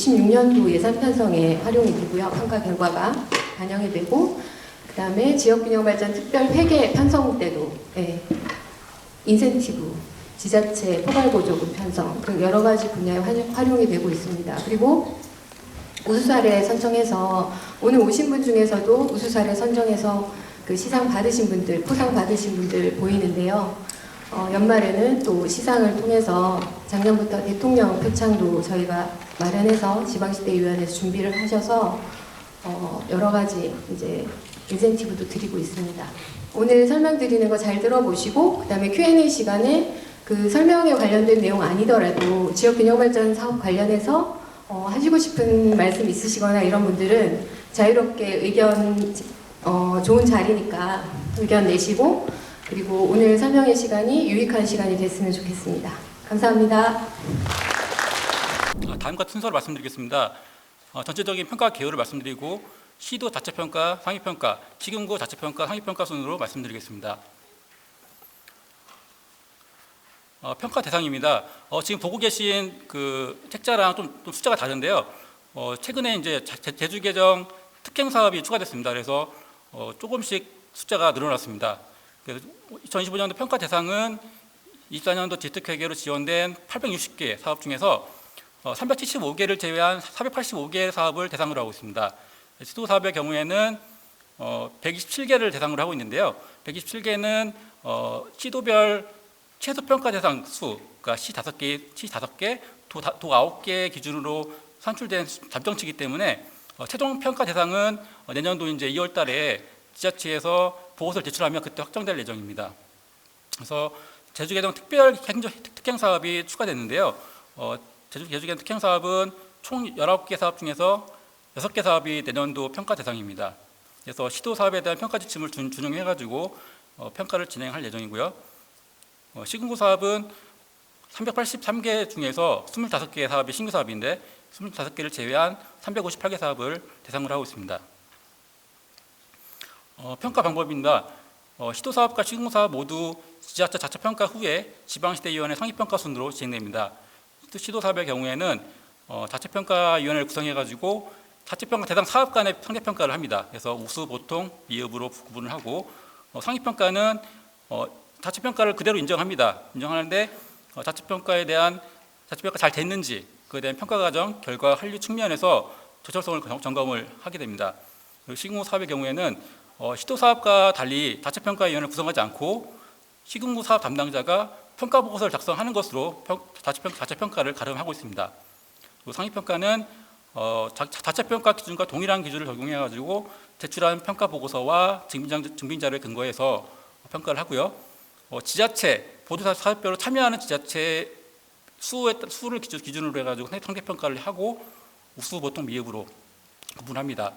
26년도 예산 편성에 활용이 되고요. 평가 결과가 반영이 되고, 그 다음에 지역균형발전 특별회계 편성 때도 인센티브, 지자체 포괄보조금 편성, 그 여러 가지 분야에 활용이 되고 있습니다. 그리고 우수사례 선정해서 오늘 오신 분 중에서도 우수사례 선정해서 그 시상 받으신 분들, 포상 받으신 분들 보이는데요. 연말에는 또 시상을 통해서 작년부터 대통령 표창도 저희가 마련해서 지방시대위원회에서 준비를 하셔서 여러 가지 이제 인센티브도 드리고 있습니다. 오늘 설명드리는 거 잘 들어보시고 그 다음에 Q&A 시간에 그 설명에 관련된 내용 아니더라도 지역균형발전 사업 관련해서 하시고 싶은 말씀 있으시거나 이런 분들은 자유롭게 의견 좋은 자리니까 의견 내시고 그리고 오늘 설명의 시간이 유익한 시간이 됐으면 좋겠습니다. 감사합니다. 다음과 순서로 말씀드리겠습니다. 전체적인 평가 개요를 말씀드리고 시도 자체평가, 상위평가, 시군구 자체평가, 상위평가 순으로 말씀드리겠습니다. 평가 대상입니다. 지금 보고 계신 그 책자랑 좀 숫자가 다른데요. 최근에 이제 제주 개정 특행 사업이 추가됐습니다. 그래서 조금씩 숫자가 늘어났습니다. 그래서 2025년도 평가 대상은 24년도 지특회계로 지원된 860개 사업 중에서 375개를 제외한 485개 사업을 대상으로 하고 있습니다. 시도 사업의 경우에는 127개를 대상으로 하고 있는데요. 127개는 시도별 최소 평가 대상 수, 그러니까 시 5개, 도 9개 기준으로 산출된 잠정치이기 때문에 최종 평가 대상은 내년도 이제 2월 달에 지자체에서 보고서를 제출하면 그때 확정될 예정입니다. 그래서 제주개정 특행 사업이 추가됐는데요. 제주개정 특행 사업은 총 19개 사업 중에서 6개 사업이 내년도 평가 대상입니다. 그래서 시도 사업에 대한 평가 지침을 준용해가지고 평가를 진행할 예정이고요. 시군구 사업은 383개 중에서 25개의 사업이 신규 사업인데 25개를 제외한 358개 사업을 대상으로 하고 있습니다. 평가 방법입니다. 시도 사업과 시군구 사업 모두 지자체 자체평가 후에 지방시대위원회 상위평가 순으로 진행됩니다. 시도 사업의 경우에는 자체평가위원회를 구성해가지고 자체평가 대상 사업 간의 상대평가를 합니다. 그래서 우수, 보통, 미흡으로 구분을 하고 상위평가는 자체평가를 그대로 인정합니다. 인정하는데 자체평가 잘 됐는지 그에 대한 평가 과정, 결과, 한류 측면에서 적절성을 점검을 하게 됩니다. 그리고 시군구 사업의 경우에는 시도 사업과 달리 자체평가위원회를 구성하지 않고 시군구 사업 담당자가 평가 보고서를 작성하는 것으로 자체평가를 가름하고 있습니다. 그리고 상위평가는 자체평가 기준과 동일한 기준을 적용해가지고 제출한 평가 보고서와 증빙자료에 근거해서 평가를 하고요. 지자체, 보조사 사업별로 참여하는 지자체 수를 기준으로 해가지고 상대평가를 하고 우수, 보통, 미흡으로 구분합니다.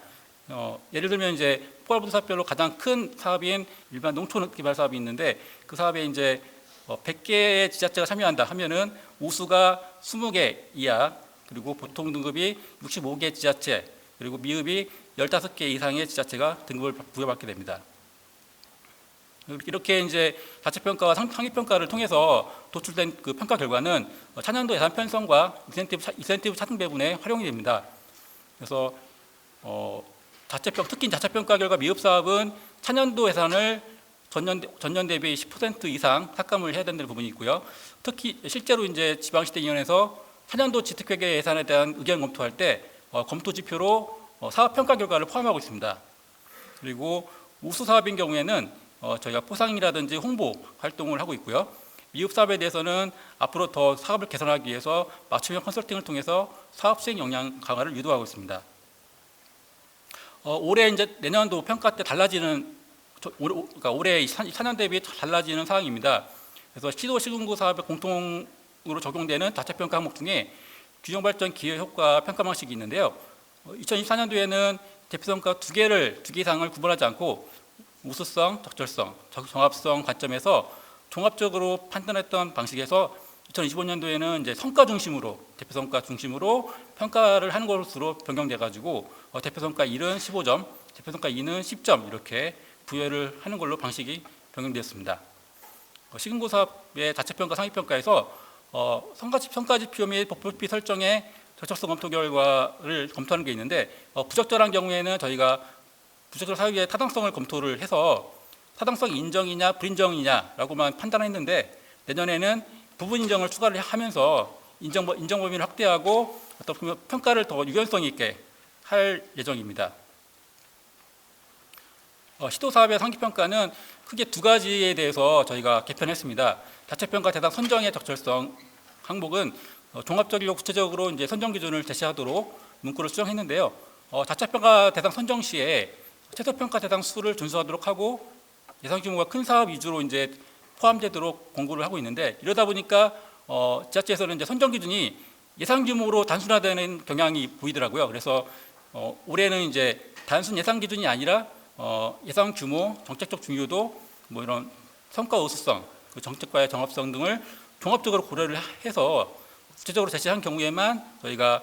예를 들면 이제 포괄보조사업별로 가장 큰 사업인 일반 농촌개발 사업이 있는데 그 사업에 이제 100개의 지자체가 참여한다 하면은 우수가 20개 이하, 그리고 보통 등급이 65개 지자체, 그리고 미흡이 15개 이상의 지자체가 등급을 부여받게 됩니다. 이렇게 이제 자체평가와 상위평가를 통해서 도출된 그 평가 결과는 차년도 예산 편성과 인센티브 차등 배분에 활용이 됩니다. 그래서 특히 자체평가 결과 미흡 사업은 차년도 예산을 전년 대비 10% 이상 삭감을 해야 된다는 부분이 있고요. 특히 실제로 이제 지방시대위원회에서 차년도 지특회계 예산에 대한 의견 검토할 때 검토 지표로 사업 평가 결과를 포함하고 있습니다. 그리고 우수 사업인 경우에는 저희가 포상이라든지 홍보 활동을 하고 있고요. 미흡 사업에 대해서는 앞으로 더 사업을 개선하기 위해서 맞춤형 컨설팅을 통해서 사업 수행 역량 강화를 유도하고 있습니다. 올해 이제 내년도 평가 때 달라지는 그러니까 올해 4년 대비 달라지는 사항입니다. 그래서 시도 시군구 사업에 공통으로 적용되는 자체평가 항목 중에 균형발전 기여 효과 평가 방식이 있는데요. 2024년도에는 대표성과 2개 이상을 구분하지 않고 우수성, 적절성, 정합성 관점에서 종합적으로 판단했던 방식에서 2025년도에는 이제 성과 중심으로, 대표성과 중심으로 평가를 하는 것으로 변경돼 가지고 대표성과 1은 15점, 대표성과 2는 10점 이렇게 부여를 하는 걸로 방식이 변경되었습니다. 시군구 사업의 자체평가, 상위평가에서 성과지표 및 목표비 설정에 적절성 검토 결과를 검토하는 게 있는데 부적절한 경우에는 저희가 부적절 사유의 타당성을 검토를 해서 타당성 인정이냐 불인정이냐라고만 판단했는데 내년에는 부분 인정을 추가를 하면서 인정 범위를 확대하고 어떤 평가를 더 유연성 있게 할 예정입니다. 시도사업의 상기평가는 크게 두 가지에 대해서 저희가 개편했습니다. 자체평가 대상 선정의 적절성 항목은 종합적이고 구체적으로 이제 선정 기준을 제시하도록 문구를 수정했는데요. 자체평가 대상 선정 시에 최소평가 대상 수를 준수하도록 하고 예상 규모가 큰 사업 위주로 이제 포함되도록 공고를 하고 있는데 이러다 보니까 지자체에서는 이제 선정 기준이 예상 규모로 단순화되는 경향이 보이더라고요. 그래서 올해는 이제 단순 예상 기준이 아니라 예상 규모, 정책적 중요도, 뭐 이런 성과 우수성, 그 정책과의 정합성 등을 종합적으로 고려를 해서 구체적으로 제시한 경우에만 저희가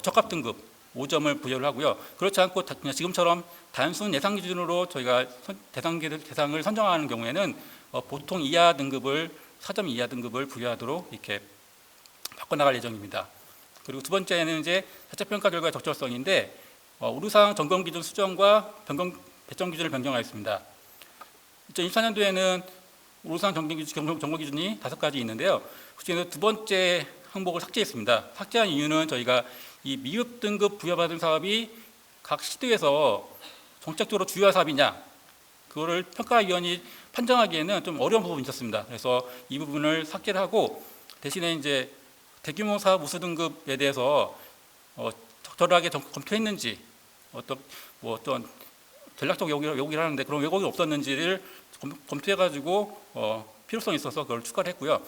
적합 등급 5점을 부여를 하고요. 그렇지 않고 그냥 지금처럼 단순 예상 기준으로 저희가 대상을 선정하는 경우에는 보통 이하 등급을 4점 이하 등급을 부여하도록 이렇게 바꿔나갈 예정입니다. 그리고 두 번째는 이제 자체평가 결과의 적절성인데 우루상 점검 기준 수정과 배정 기준을 변경하였습니다. 2024년도에는 우루상 점검 기준이 5가지 있는데요. 그중에서 두 번째 항목을 삭제했습니다. 삭제한 이유는 저희가 이 미흡 등급 부여받은 사업이 각 시도에서 정책적으로 주요한 사업이냐 그거를 평가위원이 판정하기에는 좀 어려운 부분이 있었습니다. 그래서 이 부분을 삭제를 하고 대신에 이제 대규모 사업 우수 등급에 대해서 적절하게 검토했는지 어떤 전략적 요구를 하는데 그런 왜곡이 없었는지를 검토해가지고 필요성이 있어서 그걸 추가를 했고요.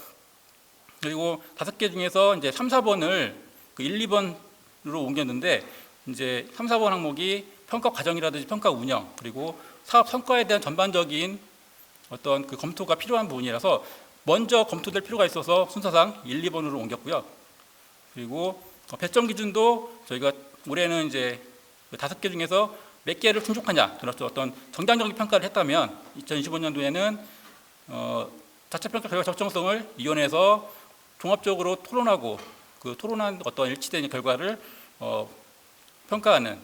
그리고 5개 중에서 이제 3, 4번을 그 1, 2번으로 옮겼는데 이제 3, 4번 항목이 평가 과정이라든지 평가 운영 그리고 사업 성과에 대한 전반적인 어떤 그 검토가 필요한 부분이라서 먼저 검토될 필요가 있어서 순서상 1, 2번으로 옮겼고요. 그리고 배점 기준도 저희가 올해는 이제 5개 중에서 몇 개를 충족하냐, 그렇죠. 어떤 정당적인 평가를 했다면 2025년도에는 자체평가 결과 적정성을 위원회에서 종합적으로 토론하고 그 토론한 어떤 일치된 결과를 평가하는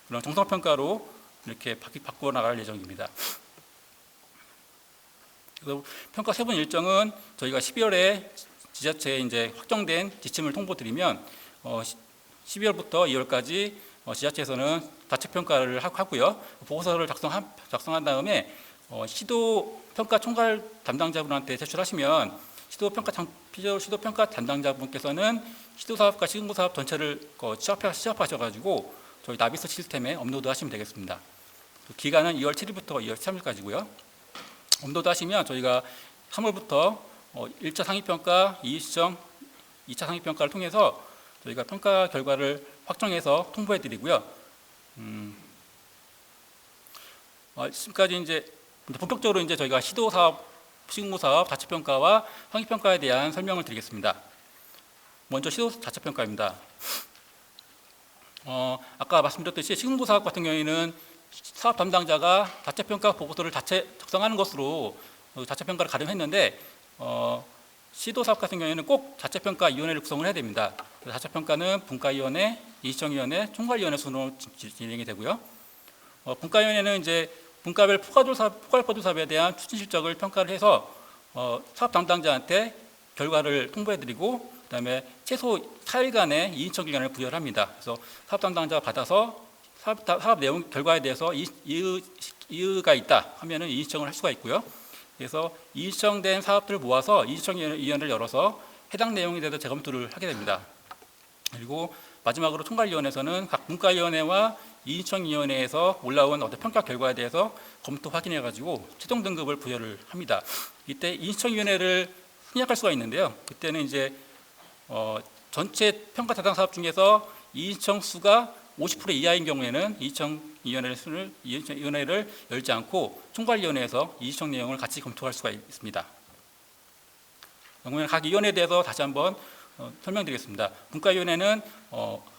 그런 정성평가로 이렇게 바꾸어 나갈 예정입니다. 그래서 평가 세분 일정은 저희가 12월에 지자체에 이제 확정된 지침을 통보드리면 12월부터 2월까지 지자체에서는 자체평가를 하고요. 보고서를 작성한 다음에 시도평가 총괄 담당자분한테 제출하시면 시도평가 담당자분께서는 시도사업과 시군구사업 전체를 취합하셔가지고 저희 나비스 시스템에 업로드하시면 되겠습니다. 기간은 2월 7일부터 2월 3일까지고요. 업로드하시면 저희가 3월부터 1차 상위평가, 2차 상위평가를 통해서 저희가 평가 결과를 확정해서 통보해드리고요. 지금까지 이제 본격적으로 이제 저희가 시도사업, 시군구사업 자체평가와 상위평가에 대한 설명을 드리겠습니다. 먼저 시도 자체평가입니다. 아까 말씀드렸듯이 시군구사업 같은 경우에는 사업 담당자가 자체평가 보고서를 자체 작성하는 것으로 자체평가를 가름했는데 시도사업 같은 경우에는 꼭 자체평가위원회를 구성을 해야 됩니다. 자체평가는 분과위원회, 이시청위원회, 총괄위원회 순으로 진행이 되고요. 분과위원회는 이제 분과별 포괄포도 사업에 대한 추진 실적을 평가를 해서 사업 담당자한테 결과를 통보해드리고 그다음에 최소 4일간의 이인청 기간을 부여를 합니다. 그래서 사업 담당자가 받아서 사업 내용 결과에 대해서 이의가 있다 하면은 이의청을 할 수가 있고요. 그래서 이의청된 사업들을 모아서 이의청위원회를 열어서 해당 내용에 대해서 재검토를 하게 됩니다. 그리고 마지막으로 총괄위원회에서는 각 분과위원회와 이의청위원회에서 올라온 어떤 평가 결과에 대해서 검토 확인해가지고 최종 등급을 부여를 합니다. 이때 이의청위원회를 생략할 수가 있는데요. 그때는 이제 전체 평가 대상 사업 중에서 이의청 수가 50% 이하인 경우에는 이의청위원회를 열지 않고 총괄위원회에서 이의청 내용을 같이 검토할 수가 있습니다. 그러면 각 위원회에 대해서 다시 한번 설명드리겠습니다. 분과위원회는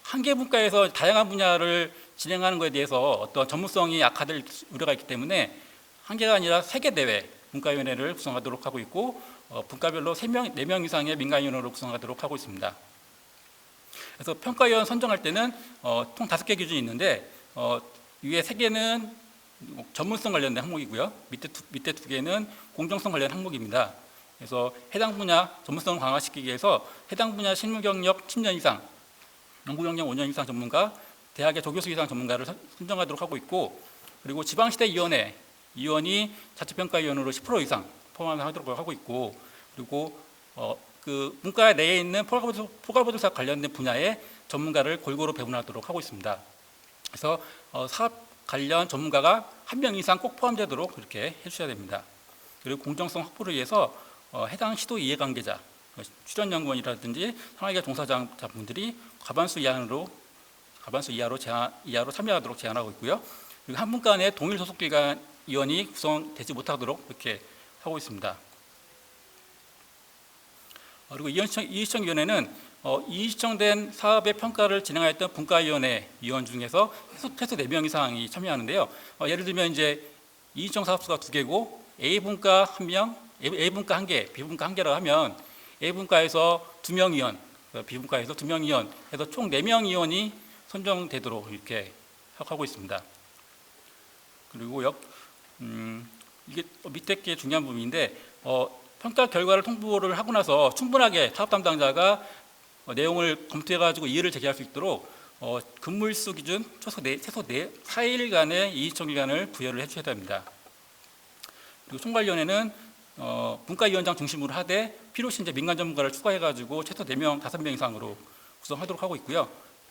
한 개 분과에서 다양한 분야를 진행하는 것에 대해서 어떤 전문성이 약화될 우려가 있기 때문에 한 개가 아니라 3개 내외 분과위원회를 구성하도록 하고 있고 분과별로 4명 이상의 민간위원회로 구성하도록 하고 있습니다. 그래서 평가위원 선정할 때는 총 5개 기준이 있는데 위에 3개는 전문성 관련된 항목이고요. 밑에 2개는 공정성 관련 항목입니다. 그래서 해당 분야 전문성을 강화시키기 위해서 해당 분야 실무 경력 10년 이상, 연구 경력 5년 이상 전문가, 대학의 조교수 이상 전문가를 선정하도록 하고 있고, 그리고 지방시대위원회 위원이 자체평가위원으로 10% 이상 포함하도록 하고 있고, 그리고 그 문과 내에 있는 포괄보조사 관련된 분야의 전문가를 골고루 배분하도록 하고 있습니다. 그래서 사업 관련 전문가가 1명 이상 꼭 포함되도록 그렇게 해주셔야 됩니다. 그리고 공정성 확보를 위해서 해당 시도 이해관계자, 출연연구원이라든지 산학계 종사자분들이 과반수 이하로 참여하도록 제한하고 있고요. 그리고 한 분과 내 동일 소속기관 위원이 구성되지 못하도록 이렇게 하고 있습니다. 그리고 이의시청위원회는 이의시청된 사업의 평가를 진행하였던 분과위원회 위원 중에서 최소 4명 이상이 참여하는데요. 예를 들면 이제 이의시청 사업수가 2개고 A분과 1명, A분과 1개, B분과 1개라고 하면 A분과에서 2명 위원, B분과에서 2명 위원 해서 총 4명 위원이 선정되도록 이렇게 하고 있습니다. 그리고 이게 밑에 게 중요한 부분인데 평가 결과를 통보를 하고 나서 충분하게 사업 담당자가 내용을 검토해가지고 이의를 제기할 수 있도록 근무일수 기준 최소 4일간의 이의청 기간을 부여를 해주셔야 됩니다. 그리고 총괄위원회는 분과위원장 중심으로 하되 필요시 이제 민간 전문가를 추가해가지고 최소 4명, 5명 이상으로 구성하도록 하고 있고요.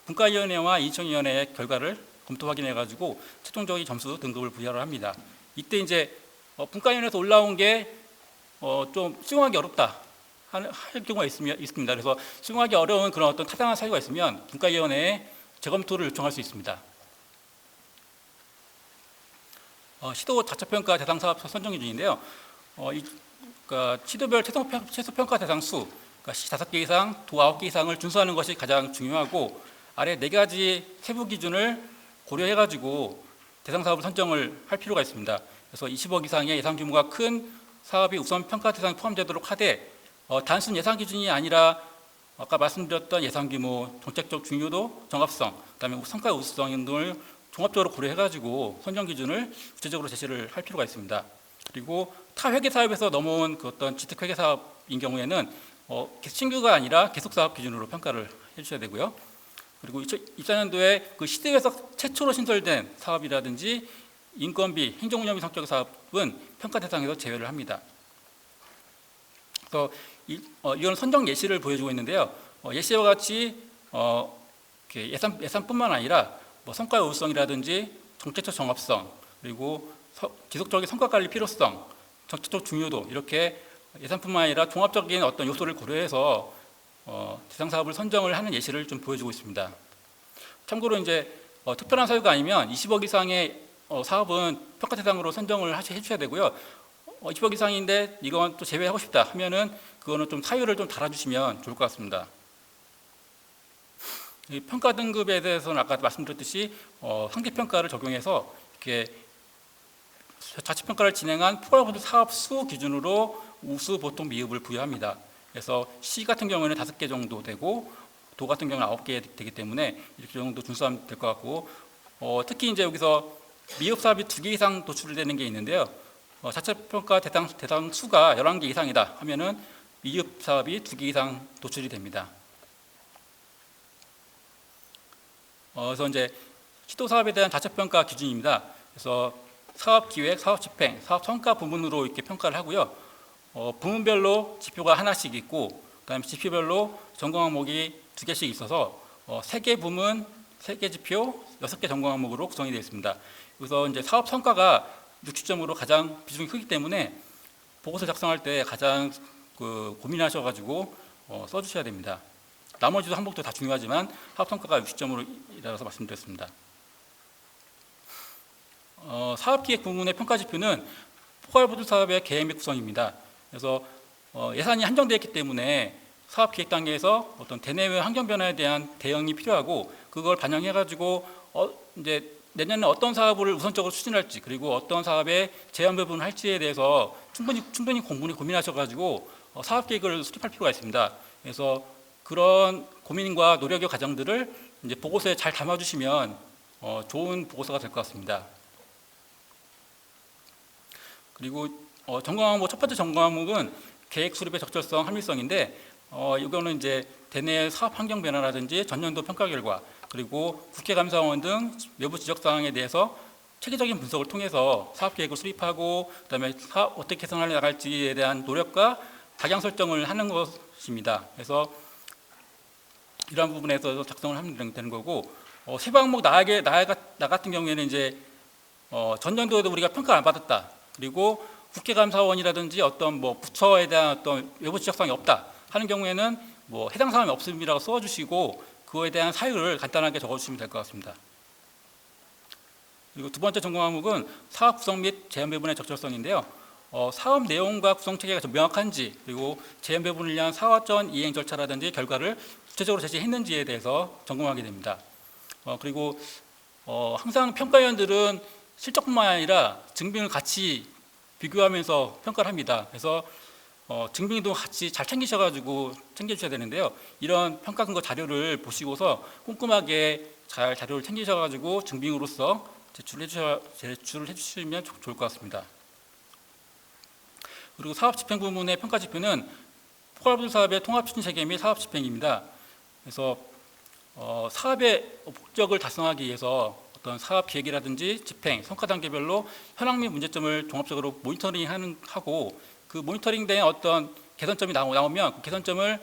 분과위원회와 이의청위원회의 결과를 검토 확인해가지고 최종적인 점수 등급을 부여를 합니다. 이때 이제 분과위원회에서 올라온 게 좀 수용하기 어렵다 할 경우가 있습니다. 그래서 수용하기 어려운 그런 어떤 타당한 사유가 있으면 분과위원회에 재검토를 요청할 수 있습니다. 시도 자체평가 대상 사업 선정 기준인데요. 그러니까 시도별 최소 평가 대상 수, 그러니까 시 5개 이상, 도 9개 이상을 준수하는 것이 가장 중요하고, 아래 4가지 세부 기준을 고려해가지고 대상 사업을 선정을 할 필요가 있습니다. 그래서 20억 이상의 예상 규모가 큰 사업이 우선 평가 대상에 포함되도록 하되, 단순 예상 기준이 아니라 아까 말씀드렸던 예상 규모, 정책적 중요도, 정합성, 그다음에 성과 우수성 등을 종합적으로 고려해가지고 선정 기준을 구체적으로 제시를 할 필요가 있습니다. 그리고 타 회계 사업에서 넘어온 그 어떤 지특 회계 사업인 경우에는 신규가 아니라 계속 사업 기준으로 평가를 해주셔야 되고요. 그리고 2024년도에 그 시대에서 최초로 신설된 사업이라든지 인건비, 행정운영비 성격의 사업은 평가 대상에서 제외를 합니다. 그래서 이건 선정 예시를 보여주고 있는데요. 예시와 같이 예산뿐만 아니라 성과 우수성이라든지 정책적 정합성, 그리고 지속적인 성과 관리 필요성, 정책적 중요도, 이렇게 예산뿐만 아니라 종합적인 어떤 요소를 고려해서 대상 사업을 선정을 하는 예시를 좀 보여주고 있습니다. 참고로 이제 특별한 사유가 아니면 20억 이상의 사업은 평가 대상으로 선정을 해주셔야 되고요. 20억 이상인데 이건 또 제외하고 싶다 하면은 그거는 좀 사유를 좀 달아주시면 좋을 것 같습니다. 이 평가 등급에 대해서는 아까 말씀드렸듯이 상계평가를 적용해서 이렇게 자치평가를 진행한 포괄보조 사업 수 기준으로 우수, 보통, 미흡을 부여합니다. 그래서 시 같은 경우에는 5개 정도 되고 도 같은 경우는 9개 되기 때문에 이렇게 정도 준수하면 될 것 같고, 특히 이제 여기서 미흡 사업이 2개 이상 도출되는 게 있는데요. 자체평가 대상 수가 11개 이상이다 하면은 미흡 사업이 2개 이상 도출이 됩니다. 그래서 이제 시도 사업에 대한 자체평가 기준입니다. 그래서 사업 기획, 사업 집행, 사업 성과 부문으로 이렇게 평가를 하고요. 부문별로 지표가 하나씩 있고, 그다음에 지표별로 점검 항목이 2개씩 있어서 3개 부문, 3개 지표, 6개 점검 항목으로 구성이 되어 있습니다. 그래서 이제 사업 성과가 60점으로 가장 비중이 크기 때문에 보고서 작성할 때 가장 고민하셔가지고 써주셔야 됩니다. 나머지도 항목도 다 중요하지만 사업 성과가 60점으로라서 말씀드렸습니다. 사업기획 부문의 평가 지표는 포괄보조 사업의 계획 및 구성입니다. 그래서 예산이 한정되어 있기 때문에 사업 기획 단계에서 어떤 대내외 환경 변화에 대한 대응이 필요하고, 그걸 반영해가지고 이제 내년에 어떤 사업을 우선적으로 추진할지, 그리고 어떤 사업의 제한 부분을 할지에 대해서 충분히 고민하셔가지고 사업 계획을 수립할 필요가 있습니다. 그래서 그런 고민과 노력의 과정들을 이제 보고서에 잘 담아주시면 좋은 보고서가 될 것 같습니다. 그리고 점검 항목 첫 번째 점검 항목은 계획 수립의 적절성, 합리성인데 이거는 이제 대내 사업 환경 변화라든지 전년도 평가 결과 그리고 국회감사원 등 외부 지적 사항에 대해서 체계적인 분석을 통해서 사업 계획을 수립하고 그다음에 사업 어떻게 개선해 나갈지에 대한 노력과 방향 설정을 하는 것입니다. 그래서 이러한 부분에서 작성을 하면 되는 거고 세부 항목 나 같은 경우에는 이제 전년도에도 우리가 평가를 안 받았다. 그리고 국회감사원이라든지 어떤 뭐 부처에 대한 어떤 외부 지적사항이 없다 하는 경우에는 뭐 해당 사항이 없음이라고 써주시고 그거에 대한 사유를 간단하게 적어주시면 될 것 같습니다. 그리고 두 번째 점검 항목은 사업 구성 및 제한 배분의 적절성인데요. 사업 내용과 구성 체계가 좀 명확한지 그리고 제한 배분을 위한 사업전 이행 절차라든지 결과를 구체적으로 제시했는지에 대해서 점검하게 됩니다. 그리고 항상 평가위원들은 실적뿐만 아니라 증빙을 같이 비교하면서 평가를 합니다. 그래서 증빙도 같이 잘 챙겨주셔야 되는데요. 이런 평가 근거 자료를 보시고서 꼼꼼하게 잘 자료를 챙기셔가지고 증빙으로서 제출을 해주시면 좋을 것 같습니다. 그리고 사업 집행 부문의 평가 지표는 포괄부설 사업의 통합 추진 체계 및 사업 집행입니다. 그래서 사업의 목적을 달성하기 위해서 어떤 사업 기획이라든지 집행, 성과 단계별로 현황 및 문제점을 종합적으로 모니터링하고 그 모니터링된 어떤 개선점이 나오면 그 개선점을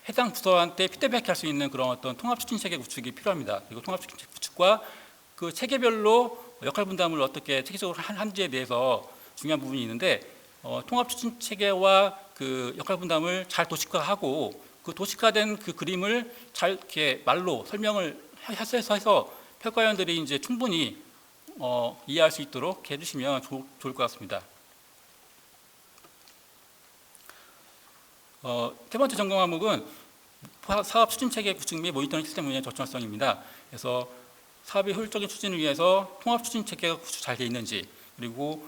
해당 부서한테 피드백할 수 있는 그런 어떤 통합 추진 체계 구축이 필요합니다. 그리고 통합 추진 구축과 그 체계별로 역할 분담을 어떻게 체계적으로 하는지에 대해서 중요한 부분이 있는데 통합 추진 체계와 그 역할 분담을 잘 도식화하고 그 도식화된 그 그림을 잘 이렇게 말로 설명을 해서 평가위원들이 이제 충분히 이해할 수 있도록 해주시면 좋을 것 같습니다. 세 번째 점검 항목은 사업 추진 체계 구축 및 모니터링 시스템 운영의 적절성입니다. 그래서 사업의 효율적인 추진을 위해서 통합 추진 체계가 구축 잘 되어 있는지 그리고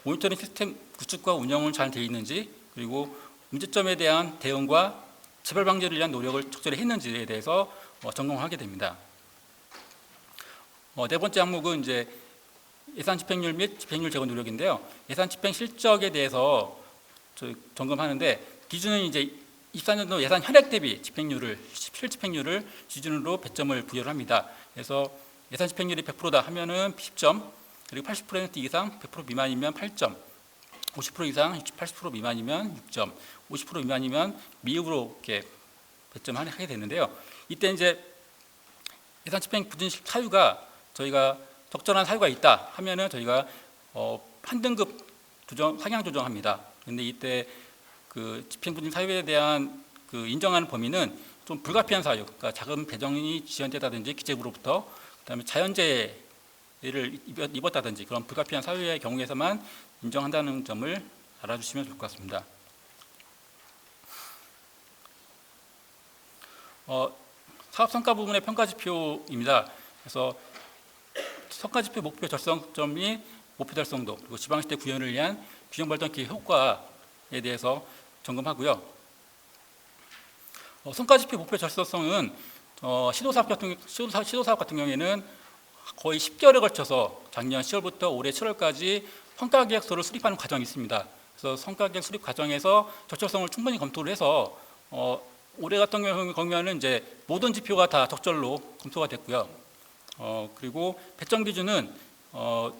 모니터링 시스템 구축과 운영은 잘 되어 있는지 그리고 문제점에 대한 대응과 재발 방지를 위한 노력을 적절히 했는지에 대해서 점검하게 됩니다. 네 번째 항목은 이제 예산 집행률 및 집행률 제고 노력인데요. 예산 집행 실적에 대해서 점검하는데 기준은 이제 24년도 예산 현액 대비 실집행률을 기준으로 배점을 부여를 합니다. 그래서 예산 집행률이 100%다 하면은 10점, 그리고 80% 이상 100% 미만이면 8점, 50% 이상 80% 미만이면 6점, 50% 미만이면 미흡으로 이렇게 배점을 하게 되는데요. 이때 이제 예산 집행 부진 사유가 저희가 적절한 사유가 있다 하면은 저희가 한 등급 상향 조정합니다. 그런데 이때 그 집행 부진 사유에 대한 그 인정하는 범위는 좀 불가피한 사유, 그러니까 자금 배정이 지연되다든지 기재부로부터 그다음에 자연재해를 입었다든지 그런 불가피한 사유의 경우에서만 인정한다는 점을 알아주시면 좋을 것 같습니다. 사업 성과 부분의 평가 지표입니다. 그래서 성과 지표 목표 달성점 및 목표 달성도 그리고 지방시대 구현을 위한 균형 발전 기획 효과에 대해서 점검하고요. 성과 지표 목표 달성성은 시도사업 같은 경우에는 거의 10개월에 걸쳐서 작년 10월부터 올해 7월까지 성과 계획서를 수립하는 과정이 있습니다. 그래서 성과 계획 수립 과정에서 적절성을 충분히 검토를 해서 올해 같은 경우에는 이제 모든 지표가 다 적절로 검토가 됐고요. 그리고 배점 기준은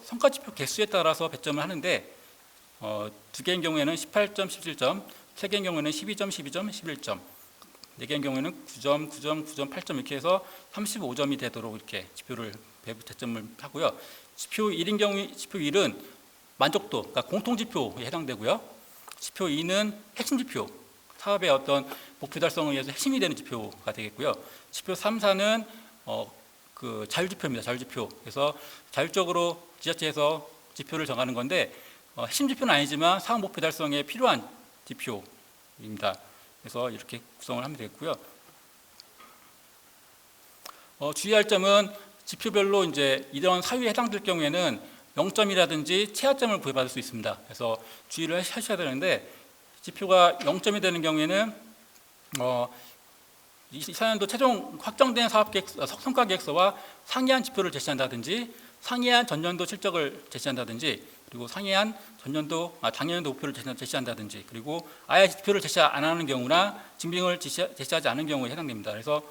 성과 지표 개수에 따라서 배점을 하는데 두 개인 경우에는 18점, 17점, 세 개인 경우에는 12점, 12점, 11점, 네 개인 경우에는 9점, 9점, 9점, 8점 이렇게 해서 35점이 되도록 이렇게 지표를 배점을 하고요. 지표 1인 경우 지표 1은 만족도, 그러니까 공통 지표에 해당되고요. 지표 2는 핵심 지표, 사업의 어떤 목표 달성을 위해서 핵심이 되는 지표가 되겠고요. 지표 3, 4는 그 자율지표입니다. 자율지표. 그래서 자율적으로 지자체에서 지표를 정하는 건데 핵심 지표는 아니지만 사업 목표 달성에 필요한 지표입니다. 그래서 이렇게 구성을 하면 되겠고요. 주의할 점은 지표별로 이제 이런 사유에 해당될 경우에는 0점이라든지 최하점을 부여받을 수 있습니다. 그래서 주의를 하셔야 되는데 지표가 0점이 되는 경우에는 2024년도 최종 확정된 성과 계획서와 상이한 지표를 제시한다든지 상이한 전년도 실적을 제시한다든지 그리고 상이한 작년도 목표를 제시한다든지 그리고 아예 지표를 제시 안 하는 경우나 증빙을 제시하지 않은 경우에 해당됩니다. 그래서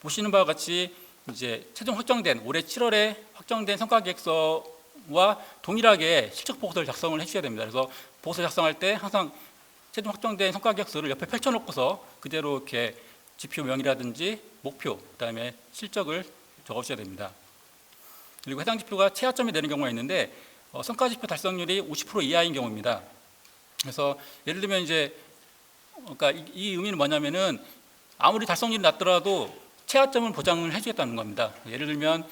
보시는 바와 같이 이제 최종 확정된 올해 7월에 확정된 성과 계획서와 동일하게 실적 보고서를 작성을 해주셔야 됩니다. 그래서 보고서 작성할 때 항상 최종 확정된 성과 계획서를 옆에 펼쳐놓고서 그대로 이렇게 지표명이라든지 목표, 그다음에 실적을 적어주셔야 됩니다. 그리고 해당 지표가 최하점이 되는 경우가 있는데 성과 지표 달성률이 50% 이하인 경우입니다. 그래서 예를 들면 이제 그러니까 이 의미는 뭐냐면은 아무리 달성률이 낮더라도 최하점은 보장을 해주겠다는 겁니다. 예를 들면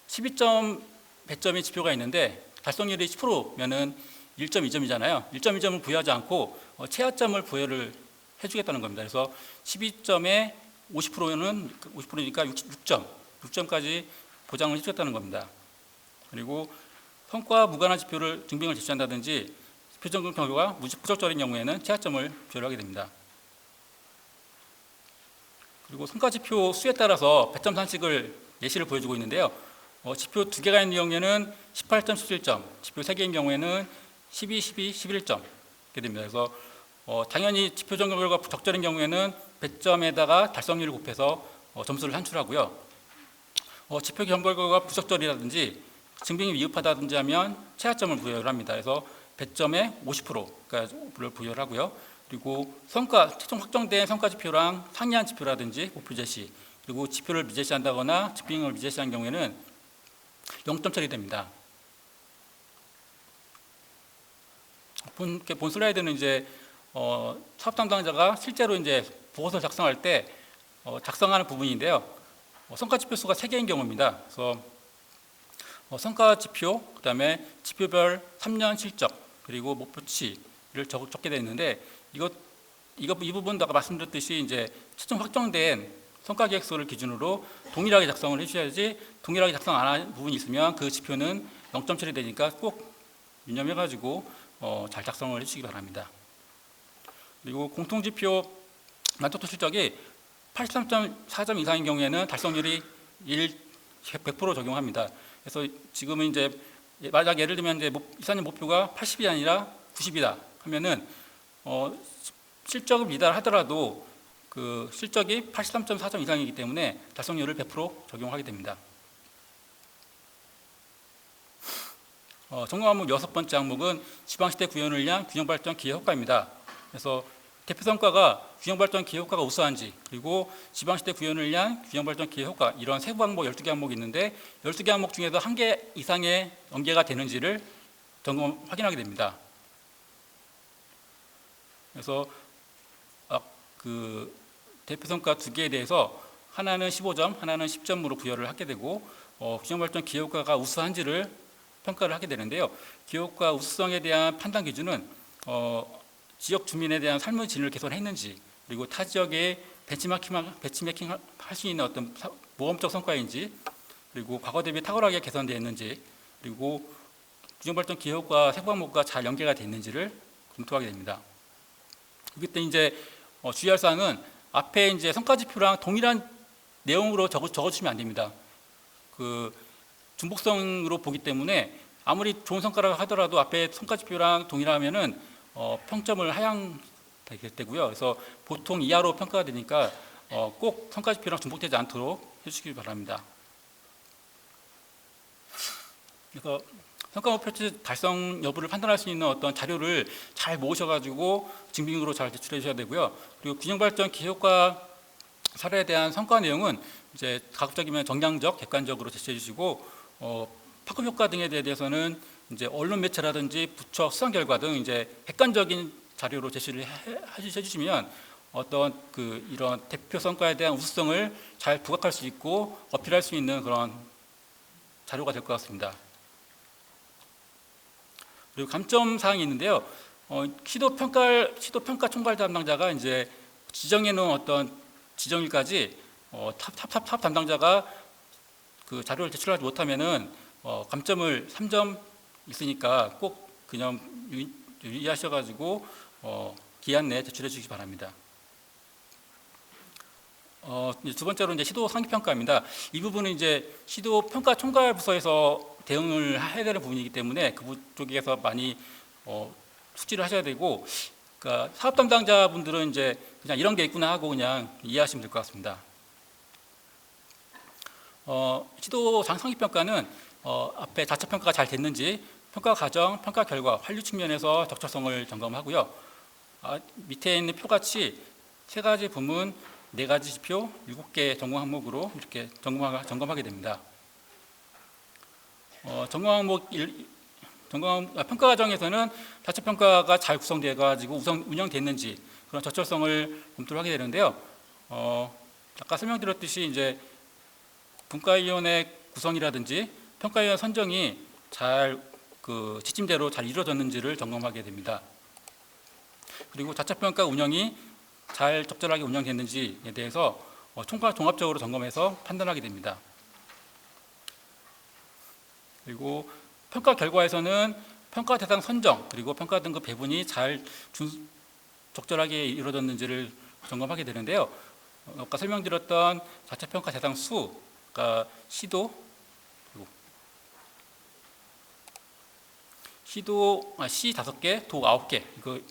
12점 배점의 지표가 있는데 달성률이 10%면은 1.2점이잖아요. 1.2점을 부여하지 않고 최하점을 부여를 해주겠다는 겁니다. 그래서 12점에 50%는 50%니까 6점까지 보장을 해주겠다는 겁니다. 그리고 성과 무관한 지표를 증빙을 제시한다든지 지표 점검 결과가 부적절인 경우에는 최하점을 부여를 하게 됩니다. 그리고 성과 지표 수에 따라서 배점 산식을 예시를 보여주고 있는데요. 지표 2개가 있는 경우에는 18점, 17점, 지표 3개인 경우에는 12, 12, 11점 이렇게 됩니다. 그래서 당연히 지표 점검 결과 적절인 경우에는 배점에다가 달성률을 곱해서 점수를 산출하고요. 지표 점검 결과가 부적절이라든지 증빙이 미흡하다든지 하면 최하점을 부여를 합니다. 그래서 배점의 50%를 부여를 하고요. 그리고 최종 확정된 성과 지표랑 상이한 지표라든지 목표 제시, 그리고 지표를 미제시한다거나 증빙을 미제시한 경우에는 0점 처리됩니다. 본 슬라이드는 이제 사업 담당자가 실제로 이제 보고서를 작성할 때 작성하는 부분인데요. 성과 지표 수가 3개인 경우입니다. 그래서 성과 지표, 그다음에 지표별 3년 실적, 그리고 목표치를 적게 되어 있는데 이 부분도 아까 말씀드렸듯이 이제 최종 확정된 성과 계획서를 기준으로 동일하게 작성을 해주셔야지 동일하게 작성 안 한 부분이 있으면 그 지표는 0점 처리되니까 꼭 유념해가지고 잘 작성을 해주시기 바랍니다. 그리고 공통지표 만족도 실적이 83.4점 이상인 경우에는 달성률이 100% 적용합니다. 그래서 지금은 이제 만약 예를 들면 이제 이사님 목표가 80이 아니라 90이다 하면은 실적을 미달하더라도 그 실적이 83.4점 이상이기 때문에 달성률을 100% 적용하게 됩니다. 점검 항목 6번째 항목은 지방시대 구현을 위한 균형발전 기회 효과입니다. 그래서 대표 성과가 균형발전 기회 효과가 우수한지, 그리고 지방시대 구현을 위한 균형발전 기회 효과, 이런 세부 항목 12개 항목이 있는데 12개 항목 중에서 1개 이상의 연계가 되는지를 확인하게 됩니다. 그래서 그 대표 성과 2개에 대해서 하나는 15점, 하나는 10점으로 부여를 하게 되고 균형발전 기회 효과가 우수한지를 평가를 하게 되는데요. 기회 효과 우수성에 대한 판단 기준은 지역 주민에 대한 삶의 질을 개선했는지, 그리고 타 지역에 배치매킹 할 수 있는 어떤 모험적 성과인지, 그리고 과거 대비 탁월하게 개선되었는지, 그리고 균형발전 기회 효과 세부 항목과 잘 연계가 되어 있는지를 검토하게 됩니다. 그때 이제 주의할 사항은 앞에 이제 성과 지표랑 동일한 내용으로 적어주시면 안 됩니다. 그 중복성으로 보기 때문에 아무리 좋은 성과라고 하더라도 앞에 성과 지표랑 동일하면은 평점을 하향되게 되고요. 그래서 보통 이하로 평가가 되니까 꼭 성과 지표랑 중복되지 않도록 해주시기 바랍니다. 그래서 성과 목표치 달성 여부를 판단할 수 있는 어떤 자료를 잘 모으셔가지고 증빙으로 잘 제출해 주셔야 되고요. 그리고 균형발전 기효과 사례에 대한 성과 내용은 이제 가급적이면 정량적, 객관적으로 제시해 주시고 파급 효과 등에 대해서는 이제 언론 매체라든지 부처 수상 결과 등 이제 객관적인 자료로 제시를 해주시면 어떤 이런 대표 성과에 대한 우수성을 잘 부각할 수 있고 어필할 수 있는 그런 자료가 될 것 같습니다. 그리고 감점 사항이 있는데요. 시도 평가 총괄 담당자가 이제 지정해 놓은 어떤 지정일까지 탑 담당자가 그 자료를 제출하지 못하면은 감점을 3점 있으니까 꼭 그냥 유의하셔가지고 기한 내에 제출해 주시기 바랍니다. 이제 두 번째로 이제 시도 상기 평가입니다. 이 부분은 이제 시도 평가 총괄 부서에서 대응을 해야 되는 부분이기 때문에 그 쪽에서 많이 숙지를 하셔야 되고, 그러니까 사업 담당자분들은 이제 그냥 이런 게 있구나 하고 그냥 이해하시면 될 것 같습니다. 시도 상기 평가는 앞에 자체 평가가 잘 됐는지 평가 과정, 평가 결과, 환류 측면에서 적절성을 점검하고요. 밑에 있는 표같이 세 가지 부문, 네 가지 지표, 7개 점검 항목으로 이렇게 점검하게 됩니다. 점검 항목 평가 과정에서는 자체 평가가 잘 구성되어 가지고 운영됐는지 그런 적절성을 검토를 하게 되는데요. 아까 설명드렸듯이 이제 분과위원회 구성이라든지 평가위원 선정이 잘 지침대로 잘 이루어졌는지를 점검하게 됩니다. 그리고 자체 평가 운영이 잘 적절하게 운영됐는지에 대해서 종합적으로 점검해서 판단하게 됩니다. 그리고 평가 결과에서는 평가 대상 선정 그리고 평가 등급 배분이 잘 적절하게 이루어졌는지를 점검하게 되는데요. 아까 설명드렸던 자체 평가 대상 수, 그러니까 시 5개, 도 9개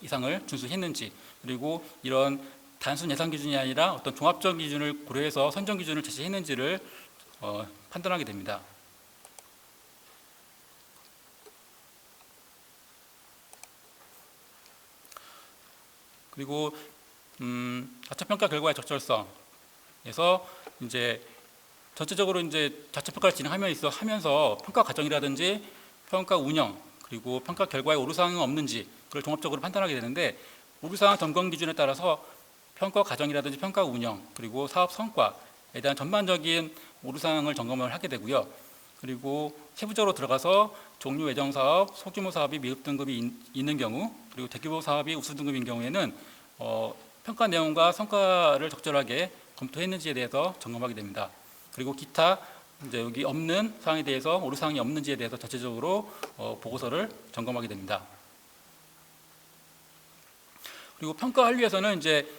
이상을 준수했는지, 그리고 이런 단순 예산 기준이 아니라 어떤 종합적 기준을 고려해서 선정 기준을 제시했는지를 판단하게 됩니다. 그리고 자체 평가 결과의 적절성에서 이제 전체적으로 이제 자체 평가를 진행하면서 평가 과정이라든지 평가 운영 그리고 평가 결과에 오류사항이 없는지 그걸 종합적으로 판단하게 되는데, 오류사항 점검 기준에 따라서 평가 과정이라든지 평가 운영 그리고 사업 성과에 대한 전반적인 오류사항을 점검을 하게 되고요. 그리고 세부적으로 들어가서 종료 예정 사업, 소규모 사업이 미흡 등급이 있는 경우, 그리고 대규모 사업이 우수 등급인 경우에는 평가 내용과 성과를 적절하게 검토했는지에 대해서 점검하게 됩니다. 그리고 기타 이제 여기 없는 사항에 대해서 오류 사항이 없는지에 대해서 전체적으로 보고서를 점검하게 됩니다. 그리고 평가 환류에서는 이제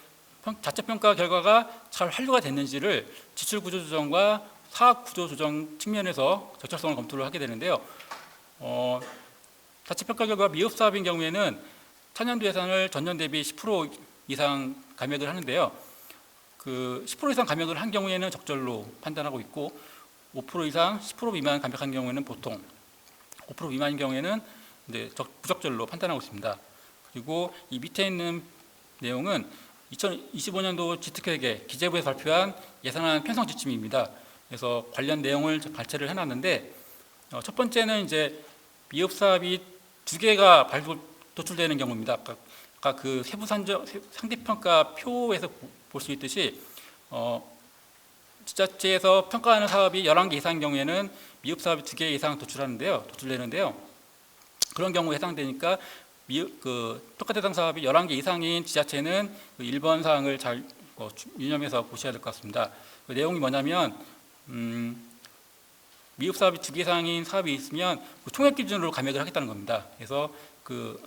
자체 평가 결과가 잘 환류가 됐는지를 지출 구조 조정과 사업 구조 조정 측면에서 적절성을 검토를 하게 되는데요. 자체 평가 결과 미흡 사업인 경우에는 차년도 예산을 전년 대비 10% 이상 감액을 하는데요. 10% 이상 감액을 한 경우에는 적절로 판단하고 있고, 5% 이상 10% 미만 감액한 경우에는 보통, 5% 미만인 경우에는 이제 부적절로 판단하고 있습니다. 그리고 이 밑에 있는 내용은 2025년도 지특회계 기재부에서 발표한 예산안 편성 지침입니다. 그래서 관련 내용을 발췌를 해놨는데, 첫 번째는 이제 미흡 사업이 2개가 도출되는 경우입니다. 아까 그 세부 상대평가 표에서 볼 수 있듯이 지자체에서 평가하는 사업이 11개 이상인 경우에는 미흡 사업이 2개 이상 도출되는데요. 그런 경우에 해당되니까 평가 대상 사업이 11개 이상인 지자체는 1번 사항을 잘 유념해서 보셔야 될 것 같습니다. 그 내용이 뭐냐면 미흡 사업이 2개 이상인 사업이 있으면 총액 기준으로 감액을 하겠다는 겁니다. 그래서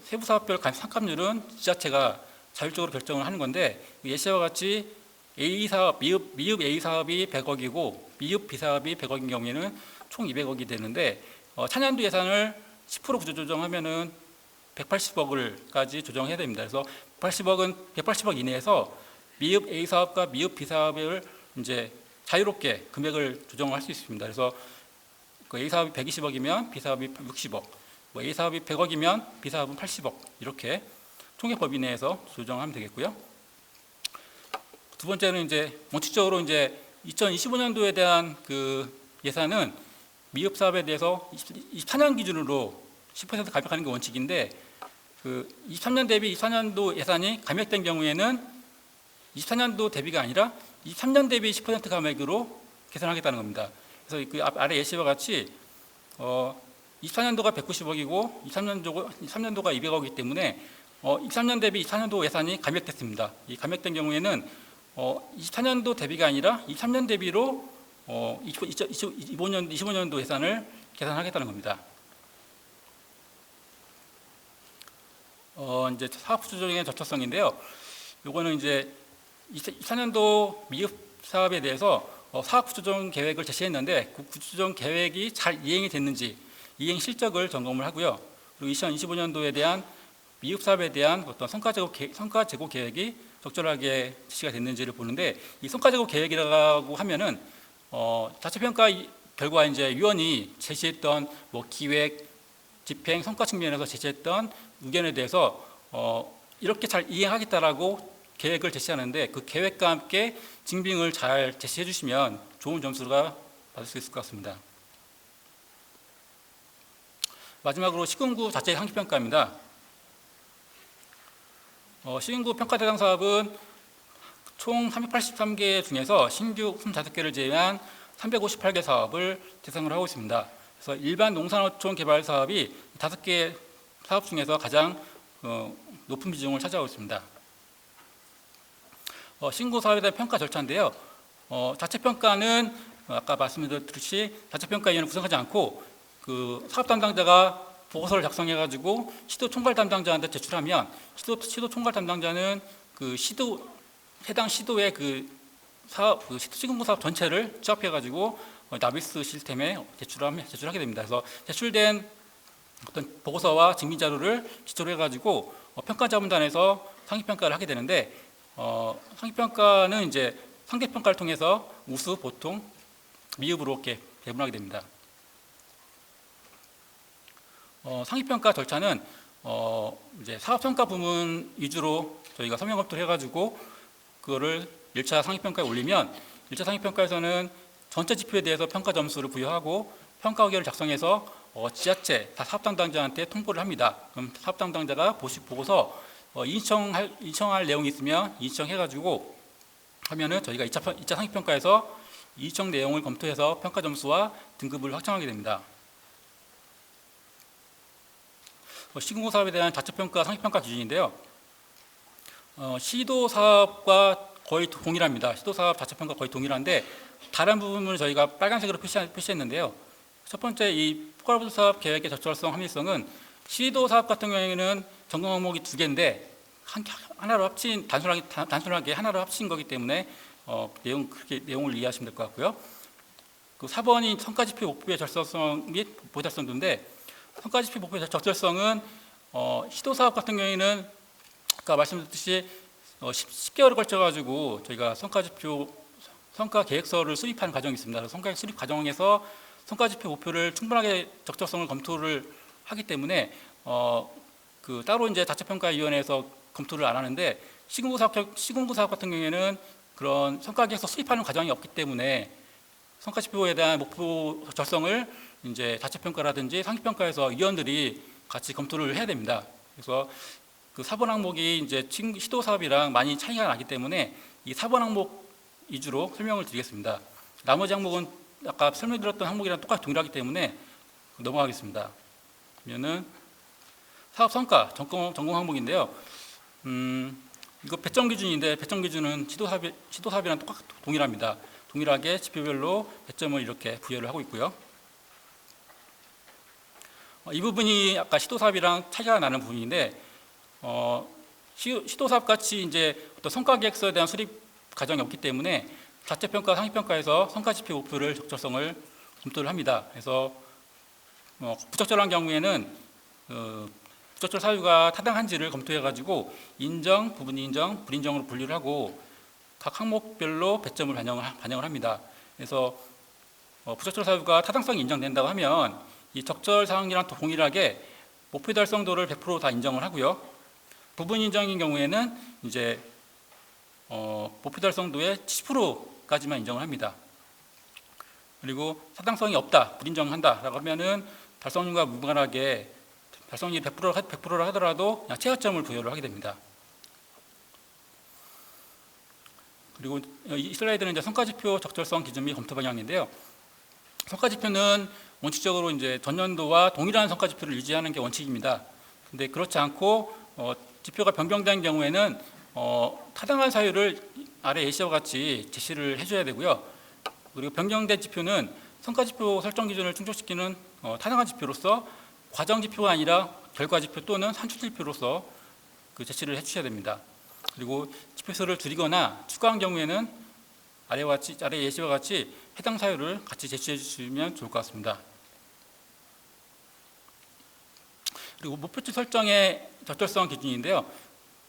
세부 사업별 상감률은 지자체가 자율적으로 결정을 하는 건데, 예시와 같이 A 사업, 미흡 A 사업이 100억이고 미흡 B 사업이 100억인 경우에는 총 200억이 되는데, 차년도 예산을 10% 구조 조정하면은 180억을까지 조정해야 됩니다. 그래서 180억 이내에서 미흡 A 사업과 미흡 B 사업을 이제 자유롭게 금액을 조정할 수 있습니다. 그래서 A 사업이 120억이면 B 사업이 60억, A 사업이 100억이면 B 사업은 80억, 이렇게 총액 범위 내에서 조정하면 되겠고요. 두 번째는 이제 원칙적으로 이제 2025년도에 대한 예산은 미흡 사업에 대해서 24년 기준으로 10% 감액하는 게 원칙인데, 23년 대비 24년도 예산이 감액된 경우에는 24년도 대비가 아니라 23년 대비 10% 감액으로 계산하겠다는 겁니다. 그래서 그 아래 예시와 같이 24년도가 190억이고 23년도가 200억이기 때문에 23년 대비 24년도 예산이 감액됐습니다. 이 감액된 경우에는 24년도 대비가 아니라 23년 대비로 25년도 예산을 계산하겠다는 겁니다. 이제 사업 조정의 적절성인데요. 요거는 이제 24년도 미흡 사업에 대해서 사업 구조조정 계획을 제시했는데 그 구조조정 계획이 잘 이행이 됐는지 이행 실적을 점검을 하고요. 그리고 2025년도에 대한 미흡 사업에 대한 어떤 성과 제고 계획이 적절하게 제시가 됐는지를 보는데, 이 성과 제고 계획이라고 하면은 자체평가 결과 이제 위원이 제시했던 뭐 기획, 집행, 성과 측면에서 제시했던 의견에 대해서 이렇게 잘 이행하겠다라고 계획을 제시하는데, 그 계획과 함께 증빙을 잘 제시해 주시면 좋은 점수가 받을 수 있을 것 같습니다. 마지막으로 시군구 자체 상시평가입니다. 시군구 평가 대상 사업은 총 383개 중에서 신규 25개를 제외한 358개 사업을 대상으로 하고 있습니다. 그래서 일반 농산어촌 개발 사업이 5개 사업 중에서 가장 높은 비중을 차지하고 있습니다. 신고 사업에 대한 평가 절차인데요. 자체평가는 아까 말씀드렸듯이 자체평가위원회를 구성하지 않고 그 사업 담당자가 보고서를 작성해가지고 시도 총괄 담당자한테 제출하면 시도 총괄 담당자는 그 해당 시도의 시군구 사업 전체를 취합해가지고 나비스 시스템에 제출하게 됩니다. 그래서 제출된 어떤 보고서와 증빙 자료를 기초로 해가지고 평가자문단에서 상위평가를 하게 되는데, 상위평가는 이제 상대평가를 통해서 우수, 보통, 미흡으로 이렇게 배분하게 됩니다. 상위평가 절차는 이제 사업평가 부문 위주로 저희가 서면 검토를 해가지고 그거를 1차 상위평가에 올리면 1차 상위평가에서는 전체 지표에 대해서 평가 점수를 부여하고 평가 의견을 작성해서 지자체 사업 담당자한테 통보를 합니다. 그럼 사업 담당자가 보고서 인청할 내용이 있으면 인청해가지고 하면은 저희가 2차 상위평가에서 인청 내용을 검토해서 평가 점수와 등급을 확정하게 됩니다. 시군구 사업에 대한 자체평가 상위평가 기준인데요. 시도 사업과 거의 동일합니다. 시도 사업 자체평가 거의 동일한데 다른 부분을 저희가 빨간색으로 표시했는데요. 첫 번째 이 포괄부도 사업 계획의 적절성, 합리성은 시도 사업 같은 경우에는 점검 항목이 2개인데 하나로 단순하게 하나로 합친 거기 때문에 그렇게 내용을 이해하시면 될 것 같고요. 그 4번이 성과지표 목표의 적절성 및 보잘성도인데, 성과지표 목표의 적절성은 시도 사업 같은 경우에는 아까 말씀드렸듯이 10개월을 걸쳐가지고 저희가 성과 계획서를 수립하는 과정이 있습니다. 그래서 성과 수립 과정에서 성과지표 목표를 충분하게 적절성을 검토를 하기 때문에 그 따로 이제 자체평가위원회에서 검토를 안 하는데, 시군구 사업 같은 경우에는 그런 성과 계획서 수립하는 과정이 없기 때문에 성과지표에 대한 목표 적절성을 이제 자체평가라든지 상시평가에서 위원들이 같이 검토를 해야 됩니다. 그래서 그 4번 항목이 이제 시도 사업이랑 많이 차이가 나기 때문에 이 4번 항목 위주로 설명을 드리겠습니다. 나머지 항목은 아까 설명드렸던 항목이랑 똑같이 동일하기 때문에 넘어가겠습니다. 그러면은 사업 성과 점검 항목인데요. 이거 배점 기준인데 배점 기준은 시도 사업이랑 똑같이 동일합니다. 동일하게 지표별로 배점을 이렇게 부여를 하고 있고요. 이 부분이 아까 시도 사업이랑 차이가 나는 부분인데, 시도 사업 같이 이제 어떤 성과 계획서에 대한 수립 과정이 없기 때문에 자체평가, 상위평가에서 성과지표 목표를 적절성을 검토를 합니다. 그래서 부적절한 경우에는 부적절 사유가 타당한지를 검토해가지고 인정, 부분 인정, 불인정으로 분류를 하고 각 항목별로 배점을 반영을 합니다. 그래서 부적절 사유가 타당성이 인정된다고 하면 이 적절 사항이랑 동일하게 목표 달성도를 100% 다 인정을 하고요. 부분 인정인 경우에는 이제 목표 달성도의 70%까지만 인정을 합니다. 그리고 타당성이 없다, 불인정한다라고 하면은 달성률과 무관하게 달성률이 100%를 하더라도 그냥 최하점을 부여를 하게 됩니다. 그리고 이 슬라이드는 이제 성과지표 적절성 기준 및 검토 방향인데요. 성과지표는 원칙적으로 이제 전년도와 동일한 성과지표를 유지하는 게 원칙입니다. 근데 그렇지 않고 지표가 변경된 경우에는 타당한 사유를 아래 예시와 같이 제시를 해줘야 되고요. 그리고 변경된 지표는 성과지표 설정 기준을 충족시키는 타당한 지표로서 과정지표가 아니라 결과지표 또는 산출지표로서 그 제시를 해주셔야 됩니다. 그리고 지표수를 줄이거나 추가한 경우에는 아래 예시와 같이 해당 사유를 같이 제시해 주시면 좋을 것 같습니다. 그리고 목표치 설정의 적절성 기준인데요.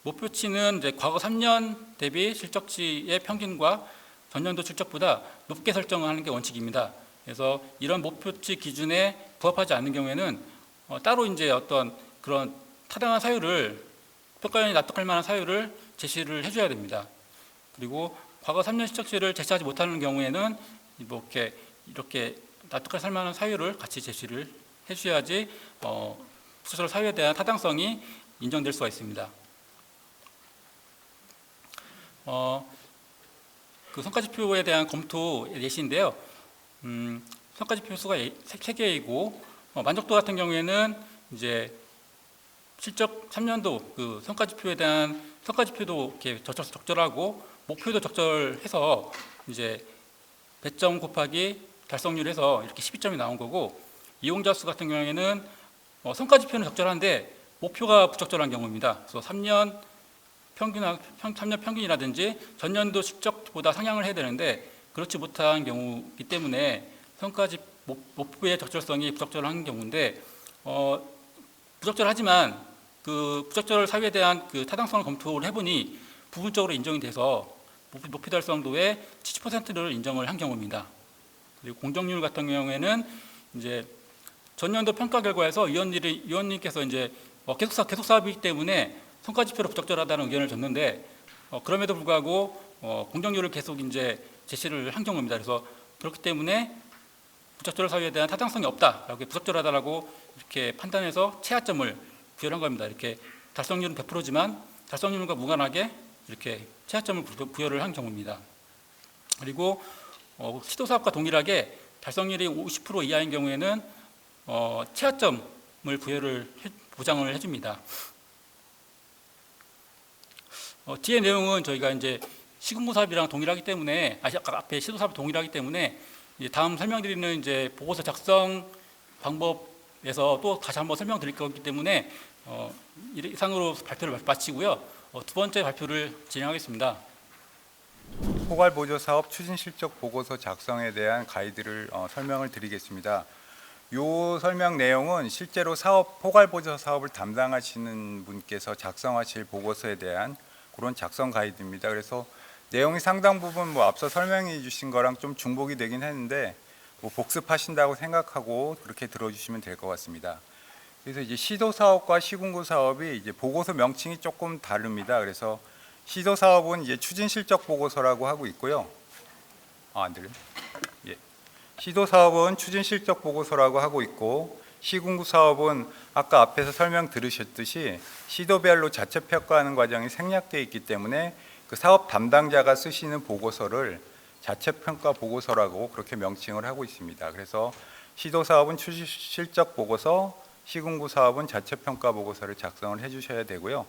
목표치는 이제 과거 3년 대비 실적치의 평균과 전년도 실적보다 높게 설정하는 게 원칙입니다. 그래서 이런 목표치 기준에 부합하지 않는 경우에는 따로 이제 어떤 그런 타당한 사유를 평가원이 납득할 만한 사유를 제시를 해줘야 됩니다. 그리고 과거 3년 실적치를 제시하지 못하는 경우에는 뭐 이렇게 납득할 만한 사유를 같이 제시를 해주셔야지 부처절 사유에 대한 타당성이 인정될 수가 있습니다. 그 성과지표에 대한 검토 예시인데요. 성과지표 수가 3개이고 만족도 같은 경우에는 이제 실적 3년도 그 성과지표에 대한 성과지표도 이렇게 적절하고 목표도 적절해서 이제 배점 곱하기 달성률 해서 이렇게 12점이 나온 거고, 이용자 수 같은 경우에는 성과지표는 적절한데 목표가 부적절한 경우입니다. 그래서 3년 평균이라든지 전년도 실적보다 상향을 해야 되는데 그렇지 못한 경우이기 때문에 목표의 적절성이 부적절한 경우인데, 부적절하지만 그 부적절 사유에 대한 그 타당성을 검토를 해보니 부분적으로 인정이 돼서 목표 달성도의 70%를 인정을 한 경우입니다. 그리고 공정률 같은 경우에는 이제 전년도 평가 결과에서 위원님께서 이제 계속 사업이기 때문에 성과지표로 부적절하다는 의견을 줬는데, 그럼에도 불구하고 공정률을 계속 이제 제시를 한 경우입니다. 그래서 그렇기 때문에 부적절 사유에 대한 타당성이 없다라고, 부적절하다라고 이렇게 판단해서 최하점을 부여한 겁니다. 이렇게 달성률은 100%지만 달성률과 무관하게 이렇게 최하점을 부여를 한 경우입니다. 그리고 시도사업과 동일하게 달성률이 50% 이하인 경우에는 최하점을 보장을 해줍니다. 뒤에 내용은 저희가 이제 시군구 사업이랑 동일하기 때문에, 아까 앞에 시도사업 동일하기 때문에 이제 다음 설명드리는 이제 보고서 작성 방법에서 또 다시 한번 설명드릴 거기 때문에 이상으로 발표를 마치고요. 두 번째 발표를 진행하겠습니다. 포괄보조사업 추진실적 보고서 작성에 대한 가이드를 설명을 드리겠습니다. 이 설명 내용은 실제로 포괄보조 사업을 담당하시는 분께서 작성하실 보고서에 대한 그런 작성 가이드입니다. 그래서 내용이 상당 부분 앞서 설명해 주신 거랑 좀 중복이 되긴 했는데 복습하신다고 생각하고 그렇게 들어주시면 될 것 같습니다. 그래서 이제 시도 사업과 시군구 사업이 이제 보고서 명칭이 조금 다릅니다. 그래서 시도 사업은 이제 추진 실적 보고서라고 하고 있고요. 안 들려요? 예. 시도 사업은 추진 실적 보고서라고 하고 있고, 시군구 사업은 아까 앞에서 설명 들으셨듯이 시도별로 자체 평가하는 과정이 생략되어 있기 때문에 그 사업 담당자가 쓰시는 보고서를 자체 평가 보고서라고 그렇게 명칭을 하고 있습니다. 그래서 시도 사업은 추진 실적 보고서, 시군구 사업은 자체 평가 보고서를 작성을 해 주셔야 되고요.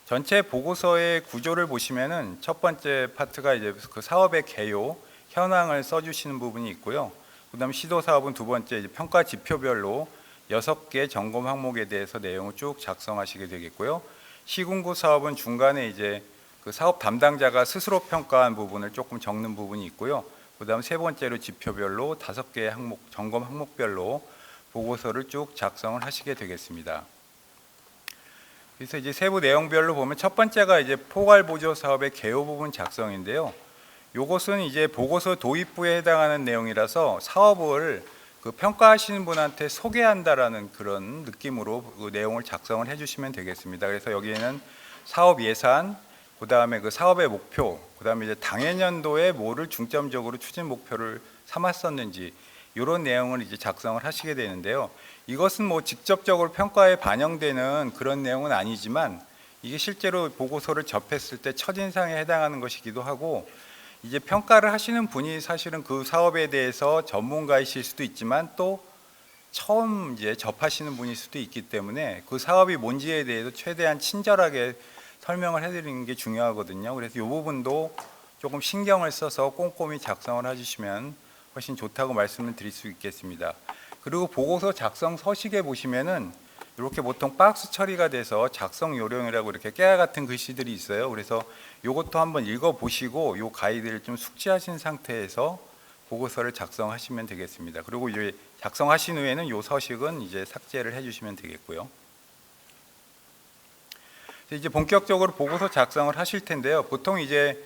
전체 보고서의 구조를 보시면은 첫 번째 파트가 이제 그 사업의 개요, 현황을 써 주시는 부분이 있고요. 그다음 시도 사업은 두 번째 이제 평가 지표별로 6개 점검 항목에 대해서 내용을 쭉 작성하시게 되겠고요. 시군구 사업은 중간에 이제 그 사업 담당자가 스스로 평가한 부분을 조금 적는 부분이 있고요. 그다음 세 번째로 지표별로 5개의 항목, 점검 항목별로 보고서를 쭉 작성을 하시게 되겠습니다. 그래서 이제 세부 내용별로 보면 첫 번째가 이제 포괄보조 사업의 개요 부분 작성인데요. 요것은 이제 보고서 도입부에 해당하는 내용이라서 사업을 그 평가하시는 분한테 소개한다라는 그런 느낌으로 그 내용을 작성을 해주시면 되겠습니다. 그래서 여기에는 사업 예산, 그 다음에 그 사업의 목표, 그 다음에 이제 당해년도에 뭐를 중점적으로 추진 목표를 삼았었는지 이런 내용을 이제 작성을 하시게 되는데요. 이것은 뭐 직접적으로 평가에 반영되는 그런 내용은 아니지만 이게 실제로 보고서를 접했을 때 첫인상에 해당하는 것이기도 하고, 이제 평가를 하시는 분이 사실은 그 사업에 대해서 전문가이실 수도 있지만 또 처음 이제 접하시는 분일 수도 있기 때문에 그 사업이 뭔지에 대해서 최대한 친절하게 설명을 해드리는 게 중요하거든요. 그래서 이 부분도 조금 신경을 써서 꼼꼼히 작성을 해주시면 훨씬 좋다고 말씀을 드릴 수 있겠습니다. 그리고 보고서 작성 서식에 보시면은 이렇게 보통 박스 처리가 돼서 작성 요령이라고 이렇게 깨알 같은 글씨들이 있어요. 그래서 이것도 한번 읽어보시고 이 가이드를 좀 숙지하신 상태에서 보고서를 작성하시면 되겠습니다. 그리고 이제 작성하신 후에는 이 서식은 이제 삭제를 해주시면 되겠고요. 이제 본격적으로 보고서 작성을 하실 텐데요. 보통 이제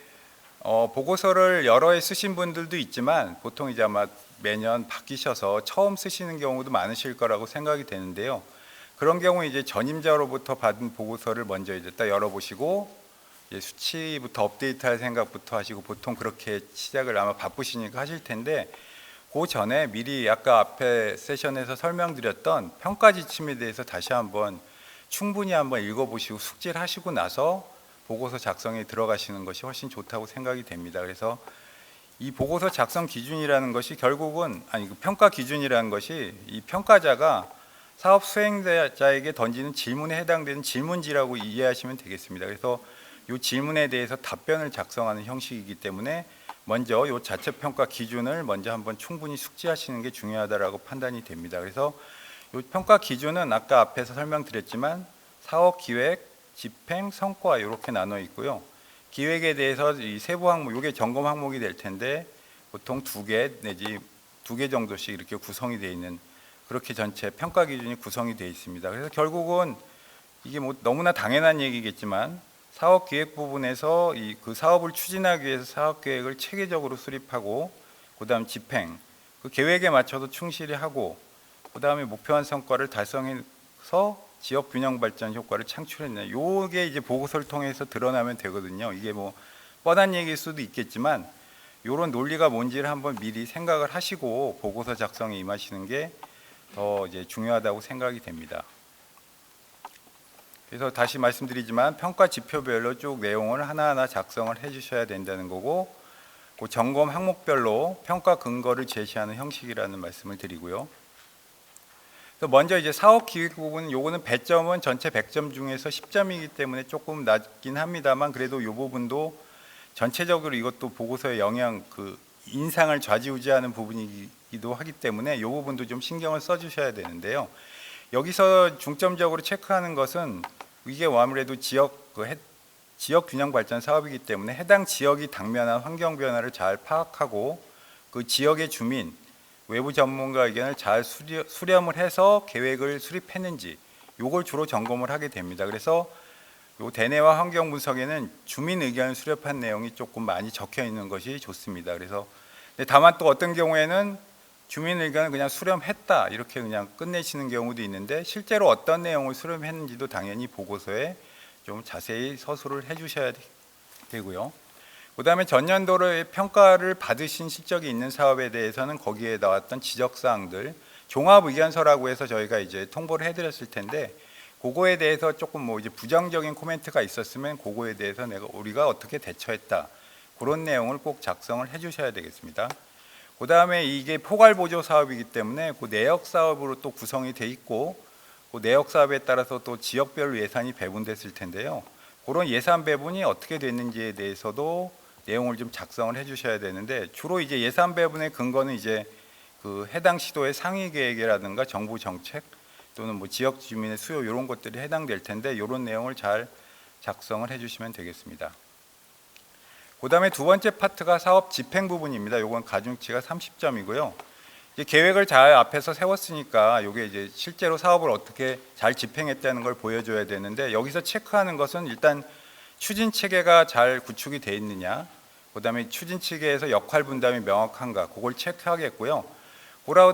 보고서를 여러 해 쓰신 분들도 있지만 보통 이제 아마 매년 바뀌셔서 처음 쓰시는 경우도 많으실 거라고 생각이 되는데요. 그런 경우 이제 전임자로부터 받은 보고서를 먼저 이제 딱 열어보시고 이제 수치부터 업데이트할 생각부터 하시고 보통 그렇게 시작을 아마 바쁘시니까 하실 텐데 그 전에 미리 아까 앞에 세션에서 설명드렸던 평가 지침에 대해서 다시 한번 충분히 한번 읽어보시고 숙지를 하시고 나서 보고서 작성에 들어가시는 것이 훨씬 좋다고 생각이 됩니다. 그래서 이 보고서 작성 기준이라는 것이 결국은 그 평가 기준이라는 것이 이 평가자가 사업 수행자에게 던지는 질문에 해당되는 질문지라고 이해하시면 되겠습니다. 그래서 이 질문에 대해서 답변을 작성하는 형식이기 때문에 먼저 이 자체 평가 기준을 먼저 한번 충분히 숙지하시는 게 중요하다라고 판단이 됩니다. 그래서 이 평가 기준은 아까 앞에서 설명드렸지만 사업 기획, 집행, 성과 이렇게 나눠 있고요. 기획에 대해서 이 세부 항목, 이게 점검 항목이 될 텐데 보통 2개 내지 2개 정도씩 이렇게 구성이 되어 있는 그렇게 전체 평가 기준이 구성이 되어 있습니다. 그래서 결국은 이게 뭐 너무나 당연한 얘기겠지만 사업 기획 부분에서 그 사업을 추진하기 위해서 사업 계획을 체계적으로 수립하고 그다음 집행, 그 계획에 맞춰서 충실히 하고 그다음에 목표한 성과를 달성해서 지역 균형 발전 효과를 창출했냐. 요게 이제 보고서를 통해서 드러나면 되거든요. 이게 뭐 뻔한 얘기일 수도 있겠지만 요런 논리가 뭔지를 한번 미리 생각을 하시고 보고서 작성에 임하시는 게 더 이제 중요하다고 생각이 됩니다. 그래서 다시 말씀드리지만 평가 지표별로 쭉 내용을 하나하나 작성을 해 주셔야 된다는 거고 그 점검 항목별로 평가 근거를 제시하는 형식이라는 말씀을 드리고요. 먼저 이제 사업 기획 부분, 요거는 배점은 전체 100점 중에서 10점이기 때문에 조금 낮긴 합니다만 그래도 요 부분도 전체적으로 이것도 보고서의 영향, 그 인상을 좌지우지하는 부분이기도 하기 때문에 요 부분도 좀 신경을 써주셔야 되는데요. 여기서 중점적으로 체크하는 것은 이게 아무래도 지역 균형 발전 사업이기 때문에 해당 지역이 당면한 환경 변화를 잘 파악하고 그 지역의 주민, 외부 전문가 의견을 잘 수렴을 해서 계획을 수립했는지 요걸 주로 점검을 하게 됩니다. 그래서 요 대내와 환경 분석에는 주민 의견을 수렴한 내용이 조금 많이 적혀 있는 것이 좋습니다. 그래서 다만 또 어떤 경우에는 주민 의견을 그냥 수렴했다 이렇게 그냥 끝내시는 경우도 있는데 실제로 어떤 내용을 수렴했는지도 당연히 보고서에 좀 자세히 서술을 해주셔야 되고요. 그다음에 전년도의 평가를 받으신 실적이 있는 사업에 대해서는 거기에 나왔던 지적사항들 종합 의견서라고 해서 저희가 이제 통보를 해드렸을 텐데 그거에 대해서 조금 뭐 이제 부정적인 코멘트가 있었으면 그거에 대해서 우리가 어떻게 대처했다 그런 내용을 꼭 작성을 해주셔야 되겠습니다. 그다음에 이게 포괄보조 사업이기 때문에 그 내역 사업으로 또 구성이 돼 있고 그 내역 사업에 따라서 또 지역별로 예산이 배분됐을 텐데요. 그런 예산 배분이 어떻게 됐는지에 대해서도 내용을 좀 작성을 해주셔야 되는데 주로 이제 예산 배분의 근거는 이제 그 해당 시도의 상위 계획이라든가 정부 정책 또는 뭐 지역 주민의 수요 이런 것들이 해당될 텐데 이런 내용을 잘 작성을 해주시면 되겠습니다. 그다음에 두 번째 파트가 사업 집행 부분입니다. 요건 가중치가 30점이고요. 이제 계획을 잘 앞에서 세웠으니까 이게 이제 실제로 사업을 어떻게 잘 집행했다는 걸 보여줘야 되는데 여기서 체크하는 것은 일단 추진 체계가 잘 구축이 돼 있느냐, 그다음에 추진 체계에서 역할 분담이 명확한가, 그걸 체크하겠고요.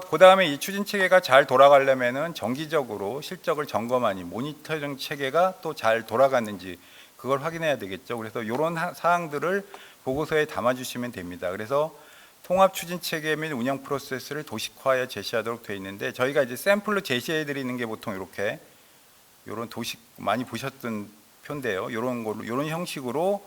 그다음에 이 추진 체계가 잘 돌아가려면은 정기적으로 실적을 점검하니 모니터링 체계가 또 잘 돌아갔는지 그걸 확인해야 되겠죠. 그래서 이런 사항들을 보고서에 담아주시면 됩니다. 그래서 통합 추진 체계 및 운영 프로세스를 도식화하여 제시하도록 되어 있는데 저희가 이제 샘플로 제시해 드리는 게 보통 이렇게 이런 도식 많이 보셨던 표인데요. 이런 형식으로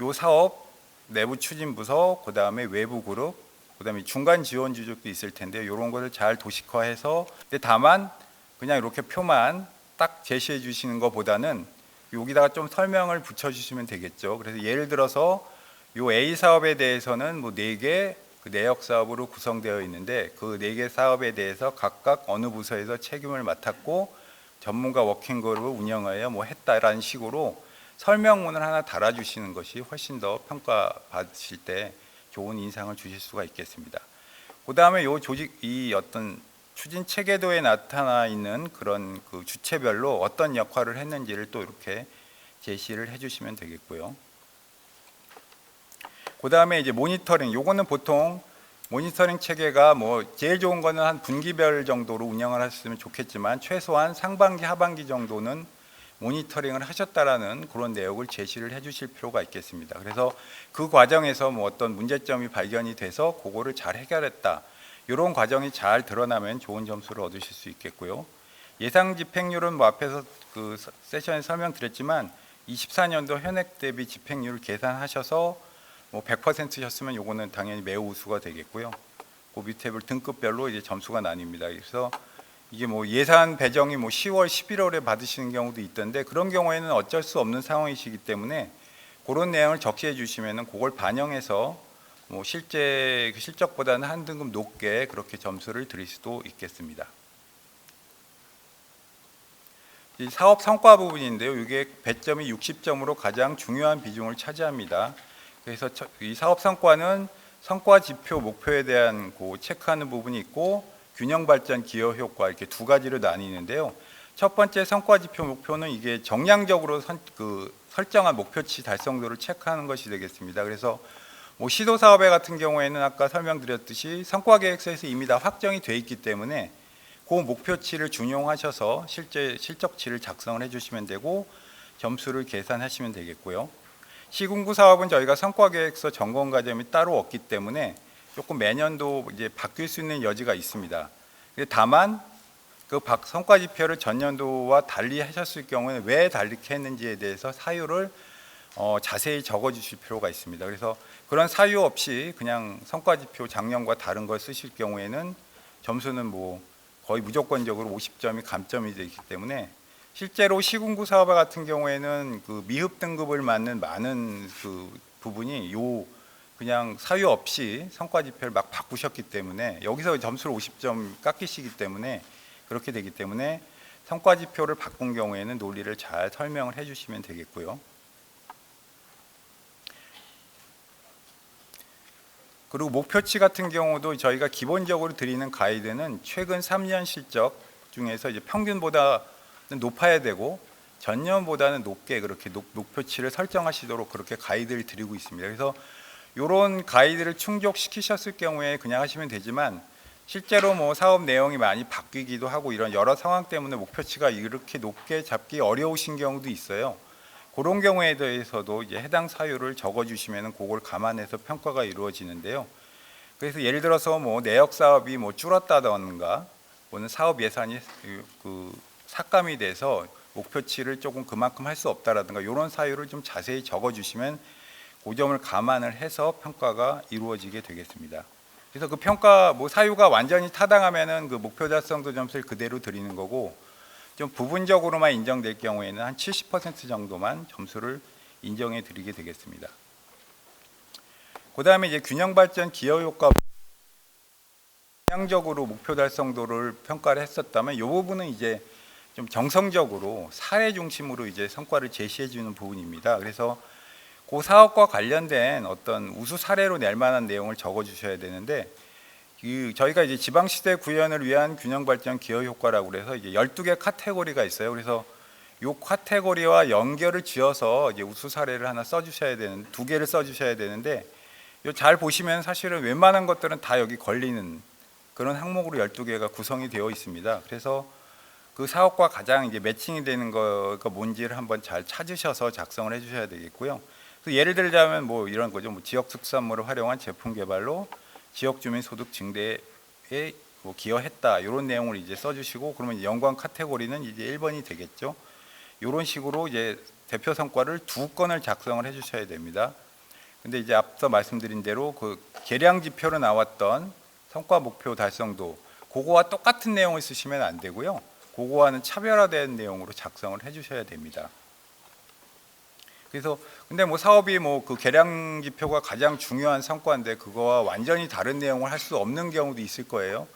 요 사업 내부 추진 부서, 그다음에 외부 그룹, 그다음에 중간 지원 주적도 있을 텐데 이런 것을 잘 도식화해서 근데 다만 그냥 이렇게 표만 딱 제시해 주시는 것보다는 여기다가 좀 설명을 붙여 주시면 되겠죠. 그래서 예를 들어서 요 A 사업에 대해서는 뭐 4개 그 내역 사업으로 구성되어 있는데 그 4개 사업에 대해서 각각 어느 부서에서 책임을 맡았고 전문가 워킹그룹을 운영하여 뭐 했다라는 식으로 설명문을 하나 달아주시는 것이 훨씬 더 평가받으실 때 좋은 인상을 주실 수가 있겠습니다. 그 다음에 이 조직, 이 어떤 추진 체계도에 나타나 있는 그런 그 주체별로 어떤 역할을 했는지를 또 이렇게 제시를 해주시면 되겠고요. 그 다음에 이제 모니터링, 요거는 보통 모니터링 체계가 뭐 제일 좋은 거는 한 분기별 정도로 운영을 하셨으면 좋겠지만 최소한 상반기, 하반기 정도는 모니터링을 하셨다라는 그런 내용을 제시를 해주실 필요가 있겠습니다. 그래서 그 과정에서 뭐 어떤 문제점이 발견이 돼서 그거를 잘 해결했다. 이런 과정이 잘 드러나면 좋은 점수를 얻으실 수 있겠고요. 예상 집행률은 뭐 앞에서 그 세션에 설명드렸지만 24년도 현액 대비 집행률을 계산하셔서 뭐 100%셨으면 요거는 당연히 매우 우수가 되겠고요. 그 밑에 등급별로 이제 점수가 나뉩니다. 그래서 이게 뭐 예산 배정이 뭐 10월, 11월에 받으시는 경우도 있던데 그런 경우에는 어쩔 수 없는 상황이시기 때문에 그런 내용을 적시해 주시면은 그걸 반영해서 뭐 실제 실적보다는 한 등급 높게 그렇게 점수를 드릴 수도 있겠습니다. 이 사업 성과 부분인데요. 이게 배점이 60점으로 가장 중요한 비중을 차지합니다. 그래서 이 사업 성과는 성과 지표 목표에 대한 그 체크하는 부분이 있고 균형 발전 기여 효과 이렇게 두 가지로 나뉘는데요. 첫 번째 성과 지표 목표는 이게 정량적으로 설정한 목표치 달성도를 체크하는 것이 되겠습니다. 그래서 뭐 시도 사업회 같은 경우에는 아까 설명드렸듯이 성과 계획서에서 이미 다 확정이 돼 있기 때문에 그 목표치를 준용하셔서 실제 실적치를 작성을 해주시면 되고 점수를 계산하시면 되겠고요. 시군구 사업은 저희가 성과계획서 점검 과정이 따로 없기 때문에 조금 매년도 이제 바뀔 수 있는 여지가 있습니다. 다만 그 성과지표를 전년도와 달리 하셨을 경우에는 왜 다르게 했는지에 대해서 사유를 자세히 적어주실 필요가 있습니다. 그래서 그런 사유 없이 그냥 성과지표 작년과 다른 걸 쓰실 경우에는 점수는 뭐 거의 무조건적으로 50점이 감점이 되기 때문에 실제로 시군구 사업화 같은 경우에는 그 미흡 등급을 맞는 많은 그 부분이 그냥 사유 없이 성과 지표를 막 바꾸셨기 때문에 여기서 점수를 50점 깎이시기 때문에 그렇게 되기 때문에 성과 지표를 바꾼 경우에는 논리를 잘 설명을 해주시면 되겠고요. 그리고 목표치 같은 경우도 저희가 기본적으로 드리는 가이드는 최근 3년 실적 중에서 이제 평균보다 높아야 되고 전년보다는 높게 그렇게 목표치를 설정하시도록 그렇게 가이드를 드리고 있습니다. 그래서 이런 가이드를 충족시키셨을 경우에 그냥 하시면 되지만 실제로 뭐 사업 내용이 많이 바뀌기도 하고 이런 여러 상황 때문에 목표치가 이렇게 높게 잡기 어려우신 경우도 있어요. 그런 경우에 대해서도 이제 해당 사유를 적어주시면 그걸 감안해서 평가가 이루어지는데요. 그래서 예를 들어서 뭐 내역 사업이 뭐 줄었다던가 오늘 사업 예산이 삭감이 돼서 목표치를 조금 그만큼 할 수 없다라든가 이런 사유를 좀 자세히 적어주시면 그 점을 감안을 해서 평가가 이루어지게 되겠습니다. 그래서 그 평가 뭐 사유가 완전히 타당하면은 그 목표 달성도 점수를 그대로 드리는 거고 좀 부분적으로만 인정될 경우에는 한 70% 정도만 점수를 인정해 드리게 되겠습니다. 그 다음에 이제 균형 발전 기여 효과 방향적으로 목표 달성도를 평가를 했었다면 이 부분은 이제 좀 정성적으로 사례 중심으로 이제 성과를 제시해 주는 부분입니다. 그래서 그 사업과 관련된 어떤 우수 사례로 낼 만한 내용을 적어 주셔야 되는데 저희가 이제 지방시대 구현을 위한 균형 발전 기여 효과라고 그래서 이제 12개 카테고리가 있어요. 그래서 이 카테고리와 연결을 지어서 이제 우수 사례를 하나 써 주셔야 되는 2개를 써 주셔야 되는데 잘 보시면 사실은 웬만한 것들은 다 여기 걸리는 그런 항목으로 12개가 구성이 되어 있습니다. 그래서 그 사업과 가장 이제 매칭이 되는 거가 뭔지를 한번 잘 찾으셔서 작성을 해주셔야 되겠고요. 그래서 예를 들자면 뭐 이런 거죠. 뭐 지역 특산물을 활용한 제품 개발로 지역 주민 소득 증대에 뭐 기여했다 이런 내용을 이제 써주시고 그러면 이제 연관 카테고리는 이제 1번이 되겠죠. 이런 식으로 이제 대표 성과를 2건을 작성을 해주셔야 됩니다. 근데 이제 앞서 말씀드린 대로 그 계량 지표로 나왔던 성과 목표 달성도 그거와 똑같은 내용을 쓰시면 안 되고요. 그거와는 차별화된 내용으로 작성을 해주셔야 됩니다. 그래서 근데 뭐 사업이 뭐 그 계량 지표가 가장 중요한 성과인데 그거와 완전히 다른 내용을 할 수 없는 경우도 있을 거예요.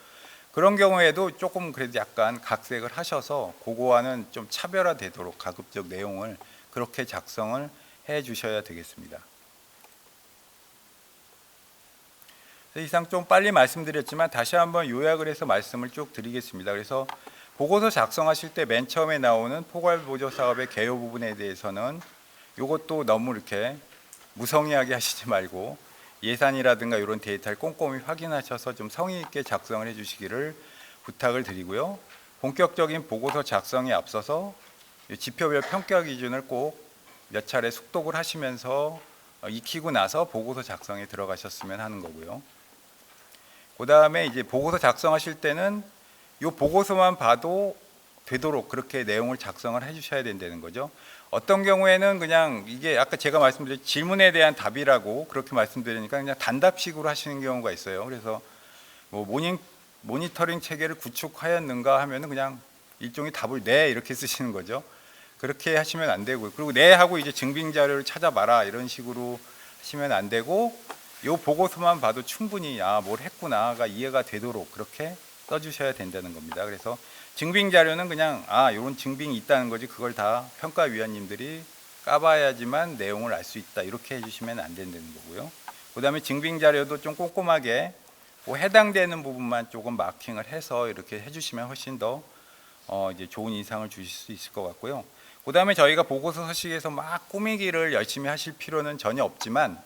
그런 경우에도 조금 그래도 약간 각색을 하셔서 그거와는 좀 차별화되도록 가급적 내용을 그렇게 작성을 해 주셔야 되겠습니다. 이상 좀 빨리 말씀드렸지만 다시 한번 요약을 해서 말씀을 쭉 드리겠습니다. 그래서 보고서 작성하실 때 맨 처음에 나오는 포괄보조 사업의 개요 부분에 대해서는 이것도 너무 이렇게 무성의하게 하시지 말고 예산이라든가 이런 데이터를 꼼꼼히 확인하셔서 좀 성의 있게 작성을 해주시기를 부탁을 드리고요. 본격적인 보고서 작성에 앞서서 지표별 평가 기준을 꼭 몇 차례 숙독을 하시면서 익히고 나서 보고서 작성에 들어가셨으면 하는 거고요. 그 다음에 이제 보고서 작성하실 때는 이 보고서만 봐도 되도록 그렇게 내용을 작성을 해주셔야 된다는 거죠. 어떤 경우에는 그냥 이게 아까 제가 말씀드린 질문에 대한 답이라고 그렇게 말씀드리니까 그냥 단답식으로 하시는 경우가 있어요. 그래서 뭐 모니터링 체계를 구축하였는가 하면은 그냥 일종의 답을 네 이렇게 쓰시는 거죠. 그렇게 하시면 안 되고요. 그리고 네 하고 이제 증빙 자료를 찾아봐라 이런 식으로 하시면 안 되고 이 보고서만 봐도 충분히 뭘 했구나가 이해가 되도록 그렇게 써주셔야 된다는 겁니다. 그래서 증빙 자료는 그냥 이런 증빙이 있다는 거지 그걸 다 평가위원님들이 까봐야지만 내용을 알 수 있다 이렇게 해주시면 안 된다는 거고요. 그 다음에 증빙 자료도 좀 꼼꼼하게 해당되는 부분만 조금 마킹을 해서 이렇게 해주시면 훨씬 더 이제 좋은 인상을 주실 수 있을 것 같고요. 그 다음에 저희가 보고서 서식에서 막 꾸미기를 열심히 하실 필요는 전혀 없지만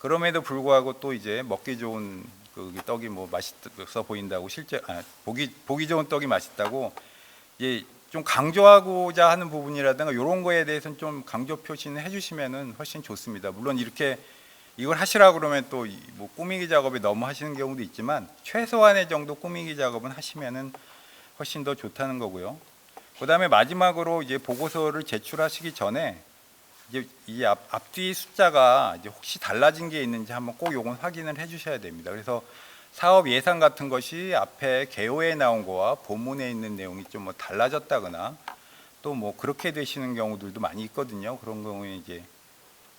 그럼에도 불구하고 또 이제 먹기 좋은 그 떡이 뭐 맛있어 보인다고 실제 보기 좋은 떡이 맛있다고 이제 좀 강조하고자 하는 부분이라든가 이런 거에 대해서는 좀 강조 표시는 해주시면은 훨씬 좋습니다. 물론 이렇게 이걸 하시라 그러면 또 뭐 꾸미기 작업에 너무 하시는 경우도 있지만 최소한의 정도 꾸미기 작업은 하시면은 훨씬 더 좋다는 거고요. 그 다음에 마지막으로 이제 보고서를 제출하시기 전에 이제 이 앞뒤 숫자가 이제 혹시 달라진 게 있는지 한번 꼭 요건 확인을 해주셔야 됩니다. 그래서 사업 예산 같은 것이 앞에 개요에 나온 거와 본문에 있는 내용이 좀 뭐 달라졌다거나 또 뭐 그렇게 되시는 경우들도 많이 있거든요. 그런 경우에 이제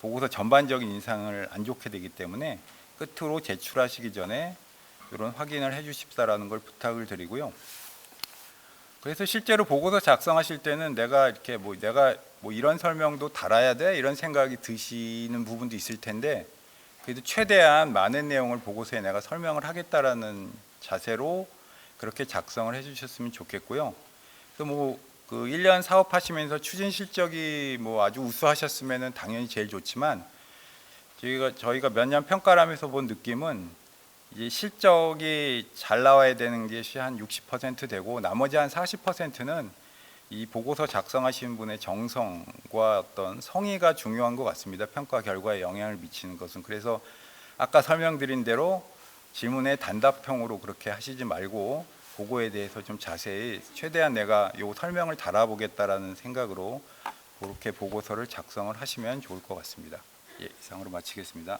보고서 전반적인 인상을 안 좋게 되기 때문에 끝으로 제출하시기 전에 이런 확인을 해주십사라는 걸 부탁을 드리고요. 그래서 실제로 보고서 작성하실 때는 내가 이런 설명도 달아야 돼 이런 생각이 드시는 부분도 있을 텐데 그래도 최대한 많은 내용을 보고서에 내가 설명을 하겠다라는 자세로 그렇게 작성을 해주셨으면 좋겠고요. 그 1년 사업하시면서 추진 실적이 아주 우수하셨으면은 당연히 제일 좋지만 저희가 몇 년 평가를 하면서 본 느낌은 이제 실적이 잘 나와야 되는 것이 한 60% 되고 나머지 한 40%는 이 보고서 작성하시는 분의 정성과 어떤 성의가 중요한 것 같습니다. 평가 결과에 영향을 미치는 것은. 그래서 아까 설명드린 대로 질문에 단답형으로 그렇게 하시지 말고 그거에 대해서 좀 자세히 최대한 내가 요 설명을 달아보겠다라는 생각으로 그렇게 보고서를 작성을 하시면 좋을 것 같습니다. 이상으로 마치겠습니다.